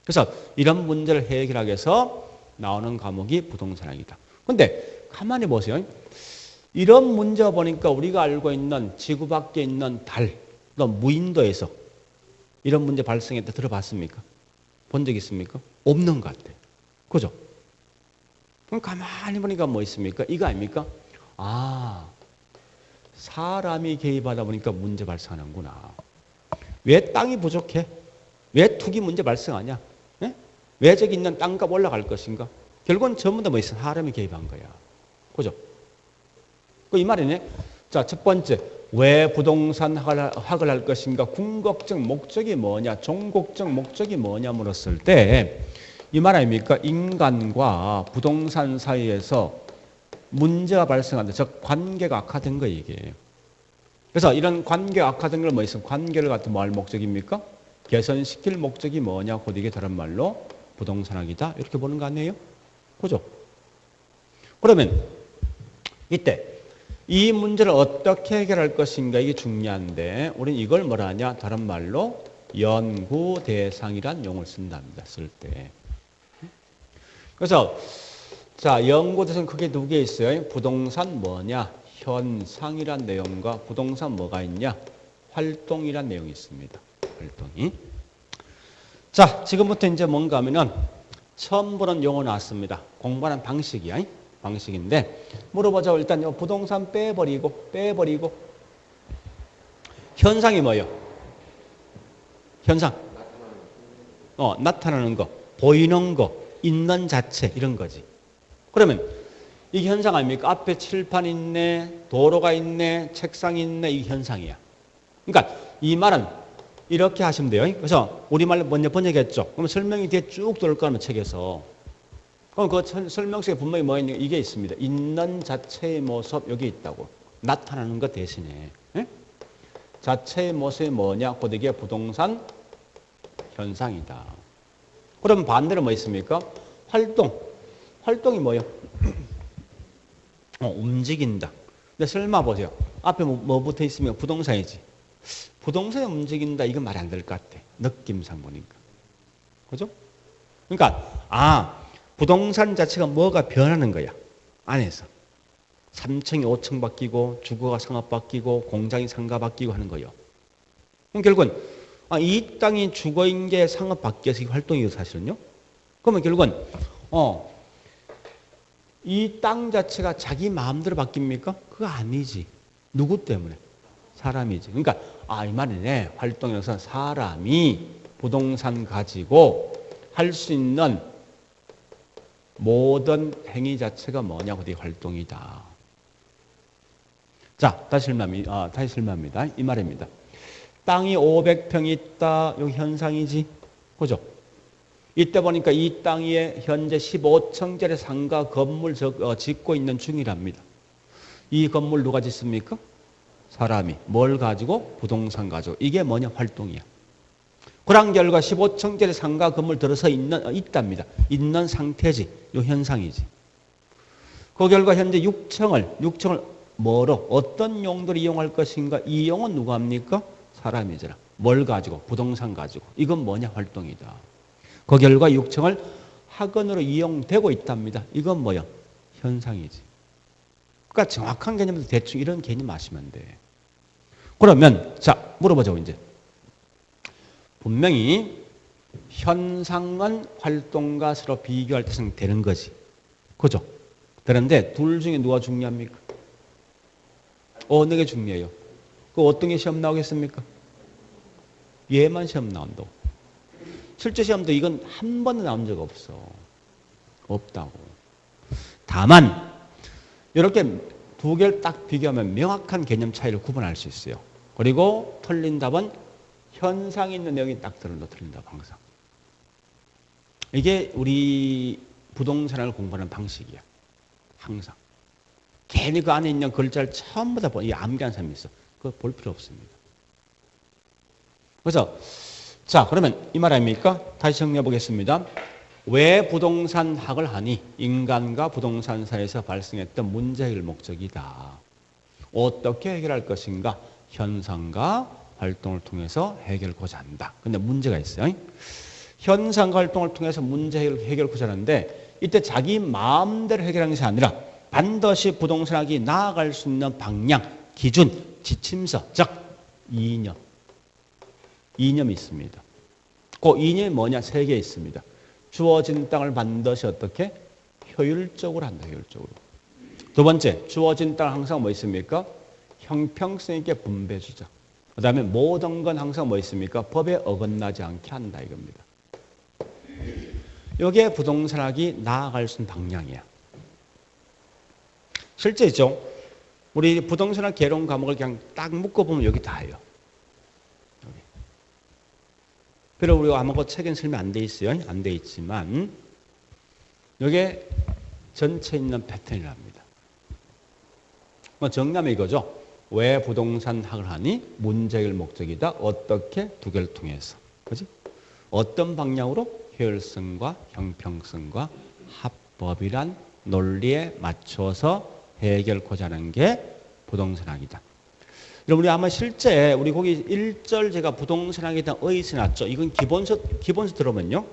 그래서 이런 문제를 해결하기 위해서 나오는 과목이 부동산학이다. 근데 가만히 보세요. 이런 문제가 보니까 우리가 알고 있는 지구 밖에 있는 달, 또 무인도에서 이런 문제 발생했다 들어봤습니까? 본 적 있습니까? 없는 것 같아. 그죠? 그럼 가만히 보니까 뭐 있습니까? 이거 아닙니까? 사람이 개입하다 보니까 문제 발생하는구나. 왜 땅이 부족해? 왜 투기 문제 발생하냐? 예? 왜 저기 있는 땅값 올라갈 것인가? 결국은 전부 다 뭐 있어? 사람이 개입한 거야. 그죠? 이 말이네. 자, 첫 번째. 왜 부동산 학을 할 것인가? 궁극적 목적이 뭐냐? 종국적 목적이 뭐냐? 물었을 때, 이 말 아닙니까? 인간과 부동산 사이에서 문제가 발생한다. 즉, 관계가 악화된 거예요, 이게. 그래서 이런 관계가 악화된 걸 뭐 있어? 관계를 갖다 뭐 할 목적입니까? 개선시킬 목적이 뭐냐? 곧 이게 다른 말로 부동산학이다. 이렇게 보는 거 아니에요? 그죠? 그러면 이때 이 문제를 어떻게 해결할 것인가 이게 중요한데 우리는 이걸 뭐라 하냐? 다른 말로 연구 대상이란 용어를 쓴답니다. 쓸 때. 그래서 자, 연구 대상 크게 두 개 있어요. 부동산 뭐냐? 현상이란 내용과 부동산 뭐가 있냐? 활동이란 내용이 있습니다. 활동이. 자, 지금부터 이제 뭔가 하면은 처음 보는 용어 나왔습니다. 공부하는 방식이야. 방식인데 물어보자. 일단 요 부동산 빼버리고 현상이 뭐예요? 현상. 나타나는 거, 보이는 거, 있는 자체 이런 거지. 그러면 이게 현상 아닙니까? 앞에 칠판 있네, 도로가 있네, 책상이 있네, 이게 현상이야. 그러니까 이 말은 이렇게 하시면 돼요. 그래서 우리말로 먼저 번역했죠. 그러면 설명이 뒤에 쭉 돌 거면 책에서. 그럼 그 설명서에 분명히 뭐 있는 이게 있습니다. 있는 자체의 모습 여기 있다고. 나타나는 것 대신에. 예? 자체의 모습이 뭐냐? 곧 이게 부동산 현상이다. 그럼 반대로 뭐 있습니까? 활동. 활동이 뭐예요? 움직인다. 근데 설마 보세요. 앞에 뭐 붙어 있으면 부동산이지. 부동산이 움직인다. 이건 말이 안 될 것 같아. 느낌상 보니까. 그죠? 그러니까 부동산 자체가 뭐가 변하는 거야. 안에서. 3층이 5층 바뀌고 주거가 상업 바뀌고 공장이 상가 바뀌고 하는 거예요. 그럼 결국은 이 땅이 주거인 게 상업 바뀌어서 활동이에요. 사실은요. 그러면 결국은 이 땅 자체가 자기 마음대로 바뀝니까? 그거 아니지. 누구 때문에? 사람이지. 그러니까 이 말이네. 활동에서 사람이 부동산 가지고 할 수 있는 모든 행위 자체가 뭐냐고 이 활동이다. 자, 다시 설명합니다. 이 말입니다. 땅이 500평이 있다. 여기 현상이지. 그죠? 이때 보니까 이 땅에 현재 15층짜리 상가 건물 짓고 있는 중이랍니다. 이 건물 누가 짓습니까? 사람이. 뭘 가지고? 부동산 가지고. 이게 뭐냐? 활동이야. 그런 결과 15층짜리 상가 건물 들어서 있답니다. 있는 상태지. 이 현상이지. 그 결과 현재 6층을 뭐로? 어떤 용도로 이용할 것인가? 이 용은 누가 합니까? 사람이잖아. 뭘 가지고? 부동산 가지고. 이건 뭐냐? 활동이다. 그 결과 6층을 학원으로 이용되고 있답니다. 이건 뭐야? 현상이지. 그러니까 정확한 개념도 대충 이런 개념 아시면 돼. 그러면 자 물어보자고 이제. 분명히 현상은 활동과 서로 비교할 때 되는 거지. 그죠? 되는데 둘 중에 누가 중요합니까? 어느 게 중요해요? 그 어떤 게 시험 나오겠습니까? 얘만 시험 나온다고. 실제 시험도 이건 한 번도 나온 적 없어. 없다고. 다만 이렇게 두 개를 딱 비교하면 명확한 개념 차이를 구분할 수 있어요. 그리고 틀린 답은 현상이 있는 내용이 딱 들어도 틀린 답 항상. 이게 우리 부동산을 공부하는 방식이야. 항상. 괜히 그 안에 있는 글자를 전부 다 암기한 사람이 있어. 그거 볼 필요 없습니다. 그래서 자 그러면 이 말 아닙니까? 다시 정리해 보겠습니다. 왜 부동산학을 하니? 인간과 부동산 사이에서 발생했던 문제 해결 목적이다. 어떻게 해결할 것인가? 현상과 활동을 통해서 해결하고자 한다. 근데 문제가 있어요. 현상과 활동을 통해서 문제 해결하고자 하는데 이때 자기 마음대로 해결하는 것이 아니라 반드시 부동산학이 나아갈 수 있는 방향, 기준, 지침서, 즉 이념이 있습니다. 그 이념이 뭐냐? 3개 있습니다. 주어진 땅을 반드시 어떻게? 효율적으로 한다. 효율적으로. 두 번째, 주어진 땅을 항상 뭐 있습니까? 형평성 있게 분배해주자. 그 다음에 모든 건 항상 뭐 있습니까? 법에 어긋나지 않게 한다 이겁니다. 이게 부동산학이 나아갈 수 있는 방향이야. 실제 있죠. 우리 부동산학 개론 과목을 그냥 딱 묶어보면 여기 다예요. 그리고 우리가 아무것도 책엔 설명 안 돼 있어요. 안 돼 있지만 이게 전체 있는 패턴이랍니다. 정리하면 이거죠. 왜 부동산학을 하니? 문제 해결 목적이다. 어떻게? 두 개를 통해서. 그지? 어떤 방향으로? 효율성과 형평성과 합법이란 논리에 맞춰서 해결하고자 하는 게 부동산학이다. 그럼 우리 아마 실제 우리 거기 1절 제가 부동산학에 대한 어휘 써놨죠. 이건 기본서 들어오면요.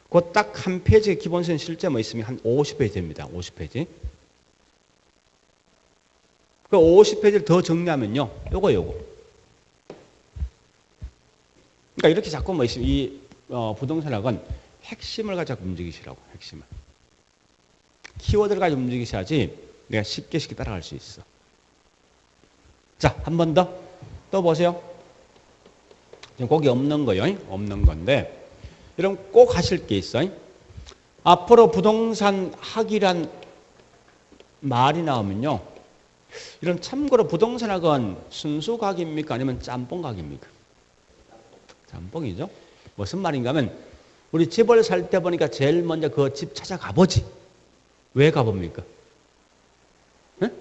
그 딱 한 페이지에 기본서는 실제 뭐 있으면 한 50페이지 됩니다. 50페이지. 그 50페이지를 더 정리하면요. 요거. 그러니까 이렇게 자꾸 뭐 있으면 이 부동산학은 핵심을 가지고 움직이시라고. 핵심을. 키워드를 가지고 움직이셔야지 내가 쉽게 따라갈 수 있어. 자, 한 번 더. 또 보세요. 지금 거기 없는 거요. 없는 건데. 여러분 꼭 하실 게 있어요. 앞으로 부동산 학이란 말이 나오면요. 이런 참고로 부동산학은 순수 과학입니까? 아니면 짬뽕 과학입니까? 짬뽕이죠. 무슨 말인가 하면 우리 집을 살 때 보니까 제일 먼저 그 집 찾아가 보지. 왜 가봅니까? 네?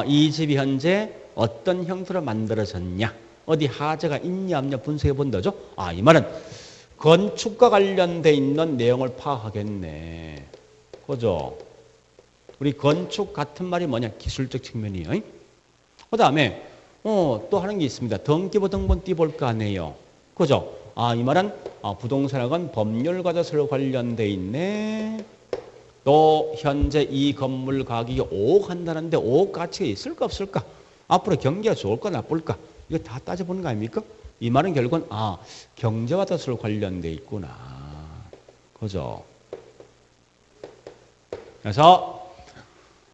이 집이 현재 어떤 형태로 만들어졌냐? 어디 하자가 있냐 없냐 분석해 본다죠. 이 말은 건축과 관련돼 있는 내용을 파악하겠네. 그죠? 우리 건축 같은 말이 뭐냐? 기술적 측면이에요. 그 다음에 또 하는 게 있습니다. 등기부 등본 띄볼까 하네요. 그죠? 이 말은 부동산학은 법률과도 서로 관련돼 있네. 또 현재 이 건물 가격이 5억 한다는데 5억 가치가 있을까 없을까? 앞으로 경기가 좋을까 나쁠까? 이거 다 따져보는 거 아닙니까? 이 말은 결국은 경제와도 서로 관련돼 있구나. 그죠? 그래서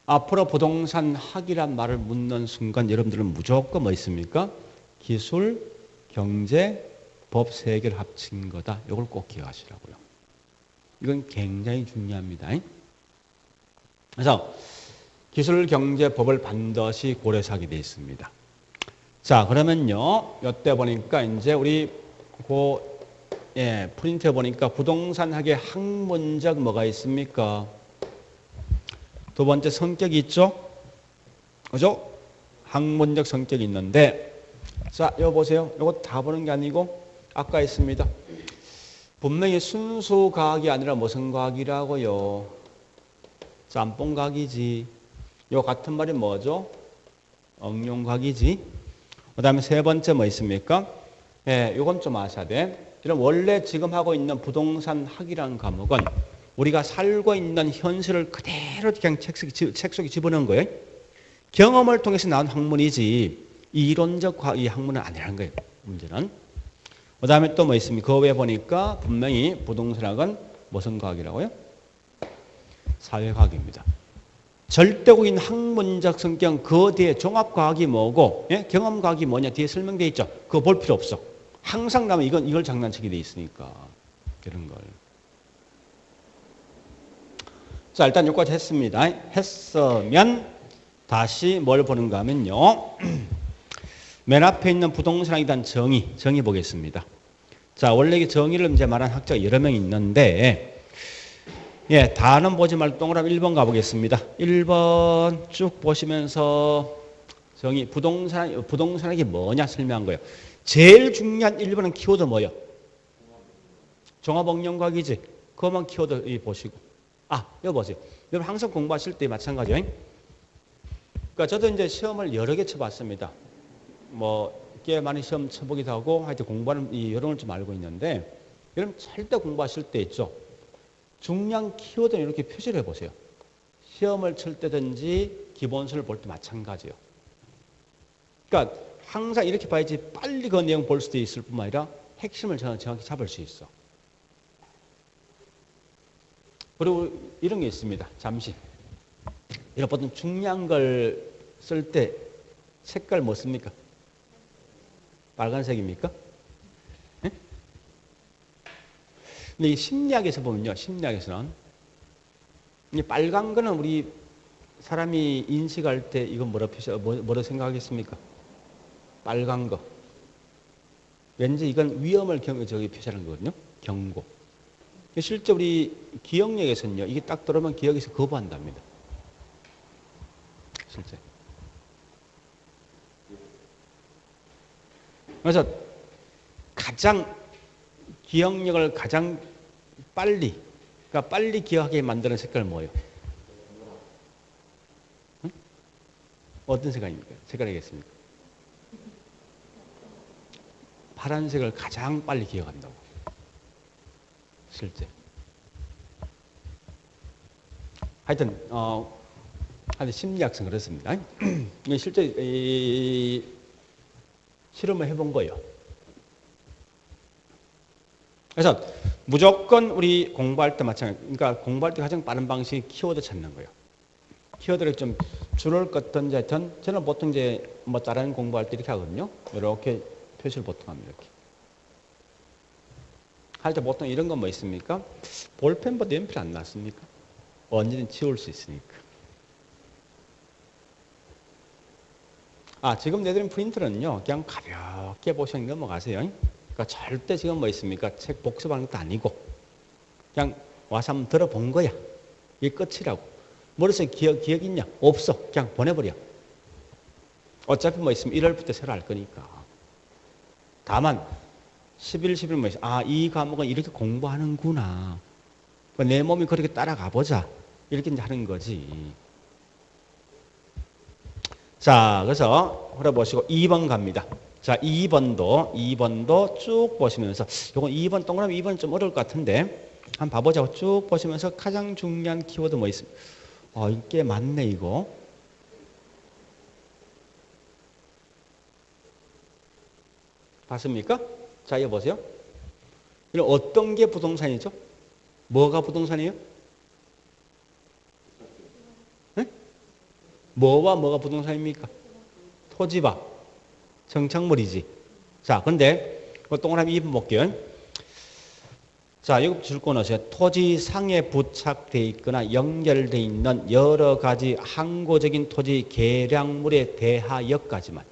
앞으로 부동산 학이란 말을 묻는 순간 여러분들은 무조건 뭐 있습니까? 기술, 경제, 법 세 개를 합친 거다. 이걸 꼭 기억하시라고요. 이건 굉장히 중요합니다. 그래서 기술, 경제, 법을 반드시 고려해서 하게 되어 있습니다. 자, 그러면요. 이때 보니까 이제 우리 프린트에 보니까 부동산학의 학문적 뭐가 있습니까? 두 번째 성격이 있죠? 그죠? 학문적 성격이 있는데, 자, 이거 보세요. 이거 다 보는 게 아니고, 아까 있습니다. 분명히 순수 과학이 아니라 무슨 과학이라고요? 짬뽕 과학이지. 요 같은 말이 뭐죠? 응용 과학이지. 그 다음에 세 번째 뭐 있습니까? 요건 좀 아셔야 돼. 그럼 원래 지금 하고 있는 부동산 학이라는 과목은 우리가 살고 있는 현실을 그대로 그냥 책 속에 집어넣은 거예요. 경험을 통해서 나온 학문이지 이론적 이 학문은 아니라는 거예요. 문제는. 그 다음에 또 뭐 있습니까? 그 외에 보니까 분명히 부동산학은 무슨 과학이라고요? 사회과학입니다. 절대적인 학문적 성격 그 뒤에 종합과학이 뭐고 경험과학이 뭐냐 뒤에 설명되어 있죠. 그거 볼 필요 없어. 항상 나면 이걸 장난치게 돼 있으니까 그런 걸. 자, 일단 여기까지 했습니다. 했으면 다시 뭘 보는가 하면요. 맨 앞에 있는 부동산학에 대한 정의 보겠습니다. 자, 원래 이 정의를 이제 말한 학자가 여러 명 있는데, 다는 보지 말고 동그라미 1번 가보겠습니다. 1번 쭉 보시면서 정의, 부동산학이 뭐냐 설명한 거예요. 제일 중요한 1번은 키워드 뭐예요? 종합응용과학이지. 그것만 키워드 보시고. 이거 보세요. 여러분 항상 공부하실 때 마찬가지예요. 그러니까 저도 이제 시험을 여러 개 쳐봤습니다. 꽤 많이 시험 쳐보기도 하고 하여튼 공부하는 이 요령을 좀 알고 있는데 여러분 절대 공부하실 때 있죠. 중요한 키워드는 이렇게 표시를 해보세요. 시험을 칠 때든지 기본서를 볼 때 마찬가지예요. 그러니까 항상 이렇게 봐야지 빨리 그 내용 볼 수도 있을 뿐만 아니라 핵심을 정확히 잡을 수 있어. 그리고 이런 게 있습니다. 잠시. 이런 보통 중요한 걸 쓸 때 색깔 뭐 씁니까? 빨간색입니까? 네? 근데 이 심리학에서 보면요. 심리학에서는 이 빨간 거는 우리 사람이 인식할 때 이건 뭐라 생각하겠습니까? 빨간 거. 왠지 이건 위험을 표시하는 거거든요. 경고. 실제 우리 기억력에서는요. 이게 딱 들어오면 기억에서 거부한답니다. 실제. 그래서 가장 기억력을 가장 빨리, 그러니까 빨리 기억하게 만드는 색깔은 뭐예요? 응? 어떤 색깔입니까? 색깔이겠습니까? 파란색을 가장 빨리 기억한다고. 실제. 하여튼 심리학상 그렇습니다. 실제 실험을 해본 거예요. 그래서 무조건 우리 공부할 때 마찬가지. 그러니까 공부할 때 가장 빠른 방식이 키워드 찾는 거예요. 키워드를 좀 줄을 껐든지 하여튼 저는 보통 이제 뭐 다른 공부할 때 이렇게 하거든요. 이렇게 표시를 보통 합니다. 이렇게. 할 때 보통 이런 건 뭐 있습니까? 볼펜보다 연필 안 낫습니까? 언제든 지울 수 있으니까. 지금 내드린 프린트는요, 그냥 가볍게 보시면 넘어가세요. 그러니까 절대 지금 뭐 있습니까? 책 복습하는 것도 아니고, 그냥 와서 한번 들어본 거야. 이게 끝이라고. 머릿속에 기억 있냐? 없어. 그냥 보내버려. 어차피 뭐 있으면 1월부터 새로 할 거니까. 다만, 11뭐 있어. 이 과목은 이렇게 공부하는구나. 내 몸이 그렇게 따라가 보자. 이렇게 이제 하는 거지. 자, 그래서 흘러보시고 2번 갑니다. 자, 2번도 쭉 보시면서, 요건 2번, 동그라미 2번 좀 어려울 것 같은데, 한번 봐보자고 쭉 보시면서 가장 중요한 키워드 뭐 있습니까? 이게 맞네, 이거. 봤습니까? 자, 이거 보세요. 이런 어떤 게 부동산이죠? 뭐가 부동산이에요? 네? 뭐가 부동산입니까? 토지와 정착물이지. 자, 근데 동그라미 2번 볼게요. 자, 여기 줄 거 넣으세요. 토지상에 부착되어 있거나 연결되어 있는 여러 가지 항구적인 토지 계량물에 대하여까지만.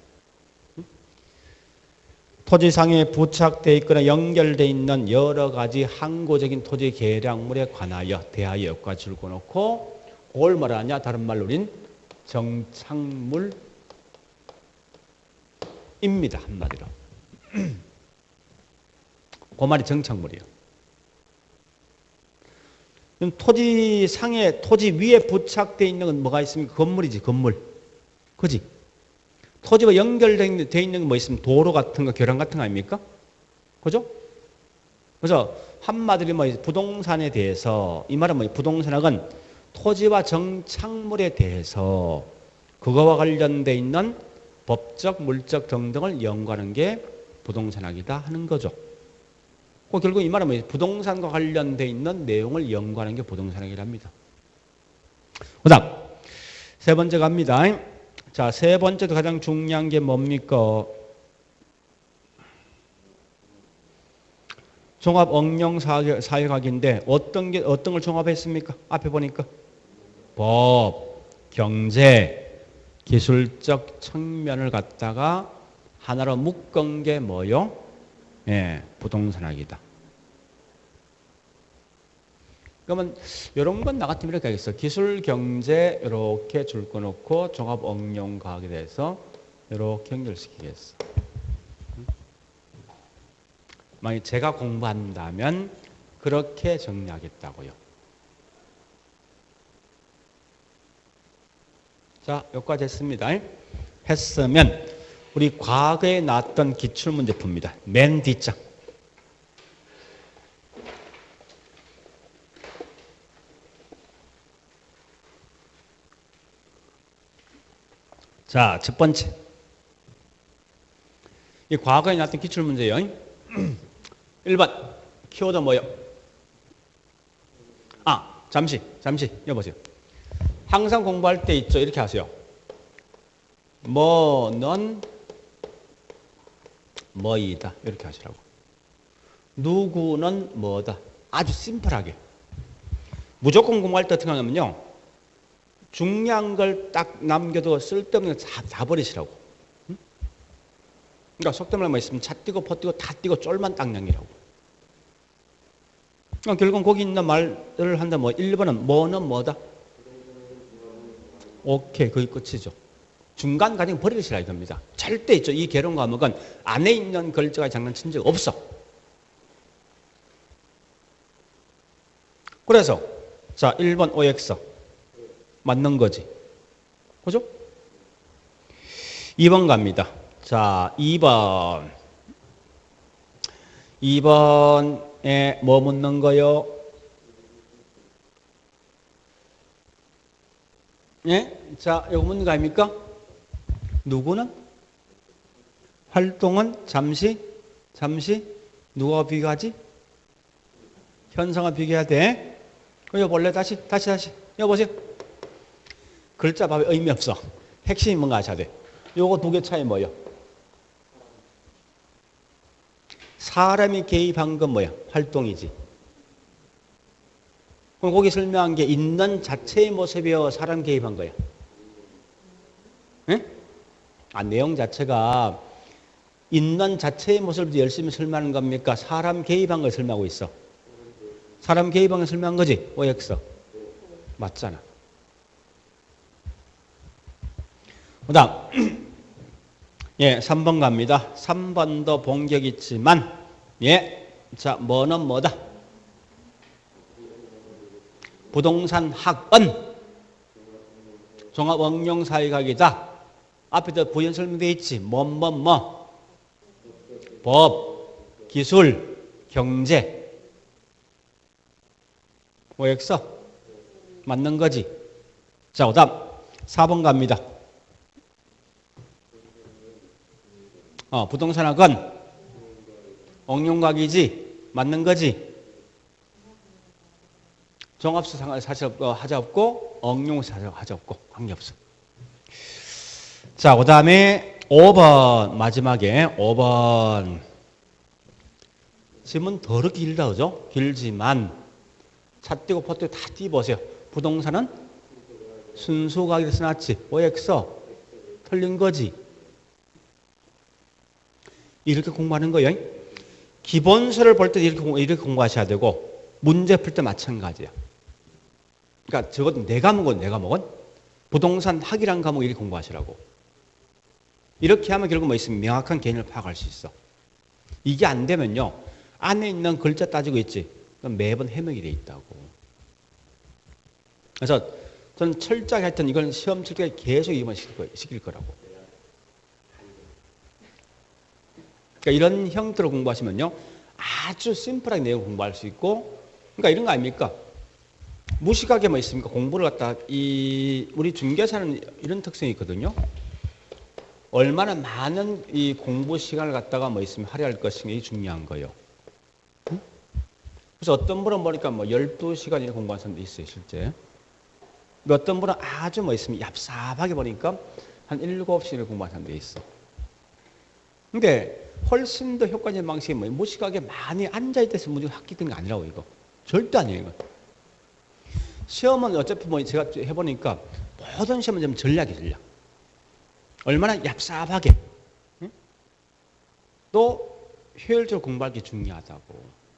토지상에 부착되어 있거나 연결되어 있는 여러 가지 항구적인 토지 계량물에 관하여 대하여까지 줄 거 넣고, 그걸 말하냐? 다른 말로 우린 정착물입니다. 한마디로. 그 말이 정착물이에요. 토지상에, 토지 위에 부착되어 있는 건 뭐가 있습니까? 건물이지, 건물. 그지? 토지와 연결되어 있는 건 뭐 있으면 도로 같은 거, 교량 같은 거 아닙니까? 그죠? 그래서 한마디로 뭐 부동산에 대해서, 이 말은 뭐 부동산학은 토지와 정착물에 대해서 그거와 관련되어 있는 법적, 물적 등등을 연구하는 게 부동산학이다 하는 거죠. 결국 이 말은 뭐 부동산과 관련되어 있는 내용을 연구하는 게 부동산학이랍니다. 그 다음, 세 번째 갑니다. 자, 세 번째도 가장 중요한 게 뭡니까? 종합 응용 사회학인데 어떤 걸 종합했습니까? 앞에 보니까 법, 경제, 기술적 측면을 갖다가 하나로 묶은 게 뭐요? 부동산학이다. 그러면 이런 건 나 같으면 이렇게 하겠어. 기술, 경제 이렇게 줄 거 놓고 종합 응용 과학에 대해서 이렇게 연결시키겠어. 만약 제가 공부한다면 그렇게 정리하겠다고요. 자, 여기까지 했습니다. 했으면 우리 과거에 나왔던 기출문제 풉니다. 맨 뒷장. 자, 첫 번째. 이 과거에 나왔던 기출문제예요. 1번. 키워드 뭐요? 잠시. 여보세요. 항상 공부할 때 있죠. 이렇게 하세요. 뭐는 뭐이다. 이렇게 하시라고. 누구는 뭐다. 아주 심플하게. 무조건 공부할 때 어떻게 하냐면요. 중요한 걸 딱 남겨도 쓸데없는 거 다 버리시라고. 응? 그러니까 속된 말만 있으면 차 띄고 퍼 띄고 다 띄고 쫄만 딱 남기라고. 그러니까 결국은 거기 있는 말을 한다. 1번은 뭐는 뭐다. 오케이. 그게 끝이죠. 중간 과정 버리시라 이겁니다. 절대 있죠. 이 개론 과목은 안에 있는 글자가 장난친 적 없어. 그래서 자 1번 OX 맞는 거지. 그죠? 2번 갑니다. 자, 2번. 2번에 뭐 묻는 거요? 예? 자, 이거 묻는 거 아닙니까? 누구는? 활동은 잠시 누가 비교하지? 현상을 비교해야 돼. 이거 볼래? 다시. 이거 보세요. 글자 밥에 의미 없어. 핵심이 뭔가 아셔야 돼. 요거 두 개 차이 뭐예요? 사람이 개입한 건 뭐야? 활동이지. 그럼 거기 설명한 게 있는 자체의 모습이요? 사람 개입한 거야? 예? 내용 자체가 있는 자체의 모습을 열심히 설명하는 겁니까? 사람 개입한 걸 설명하고 있어. 사람 개입한 걸 설명한 거지? OX. 맞잖아. 그 다음. 예, 3번 갑니다. 3번도 본격 있지만, 예. 자, 뭐는 뭐다? 부동산 학은 종합응용사회학이다. 앞에도 부연 설명되어 있지. 법, 기술, 경제. OX. 맞는 거지. 자, 그 다음 4번 갑니다. 부동산학은 응용각이지. 맞는 거지. 종합수상할 하자 없고 응용사실 하자 없고 관계없어. 자, 그 다음에 5번 마지막에 5번 질문 더럽게 길다 그죠? 길지만 차 띄고 포 띄고 다 띄보세요. 부동산은 순수각이 써놨지. OX 틀린 거지. 이렇게 공부하는 거예요. 기본서를 볼 때 이렇게 공부하셔야 되고 문제 풀 때 마찬가지야. 그러니까 적어도 내 과목은 부동산 학이라는 과목 이렇게 공부하시라고. 이렇게 하면 결국 뭐 있으면 명확한 개념을 파악할 수 있어. 이게 안 되면요. 안에 있는 글자 따지고 있지. 그럼 매번 해명이 돼 있다고. 그래서 저는 철저하게 하여튼 이건 시험 칠 때 계속 이번 시킬 거라고. 그러니까 이런 형태로 공부하시면요. 아주 심플하게 내용 공부할 수 있고, 그러니까 이런 거 아닙니까? 무식하게 뭐 있습니까? 공부를 갖다, 우리 중개사는 이런 특성이 있거든요. 얼마나 많은 이 공부 시간을 갖다가 뭐 있으면 할애할 것인가 이게 중요한 거예요. 그래서 어떤 분은 보니까 뭐 12시간이나 공부한 사람도 있어요, 실제. 어떤 분은 아주 뭐 있으면 얍삽하게 보니까 한 7시간을 공부한 사람도 있어. 근데 훨씬 더 효과적인 방식이 뭐예요? 무식하게 많이 앉아있다해서 문제 합격된 게 아니라고, 이거. 절대 아니에요, 이거. 시험은 어차피 뭐 제가 해보니까 모든 시험은 좀 전략이에요, 전략. 얼마나 얍삽하게, 또 효율적으로 공부하는 게 중요하다고.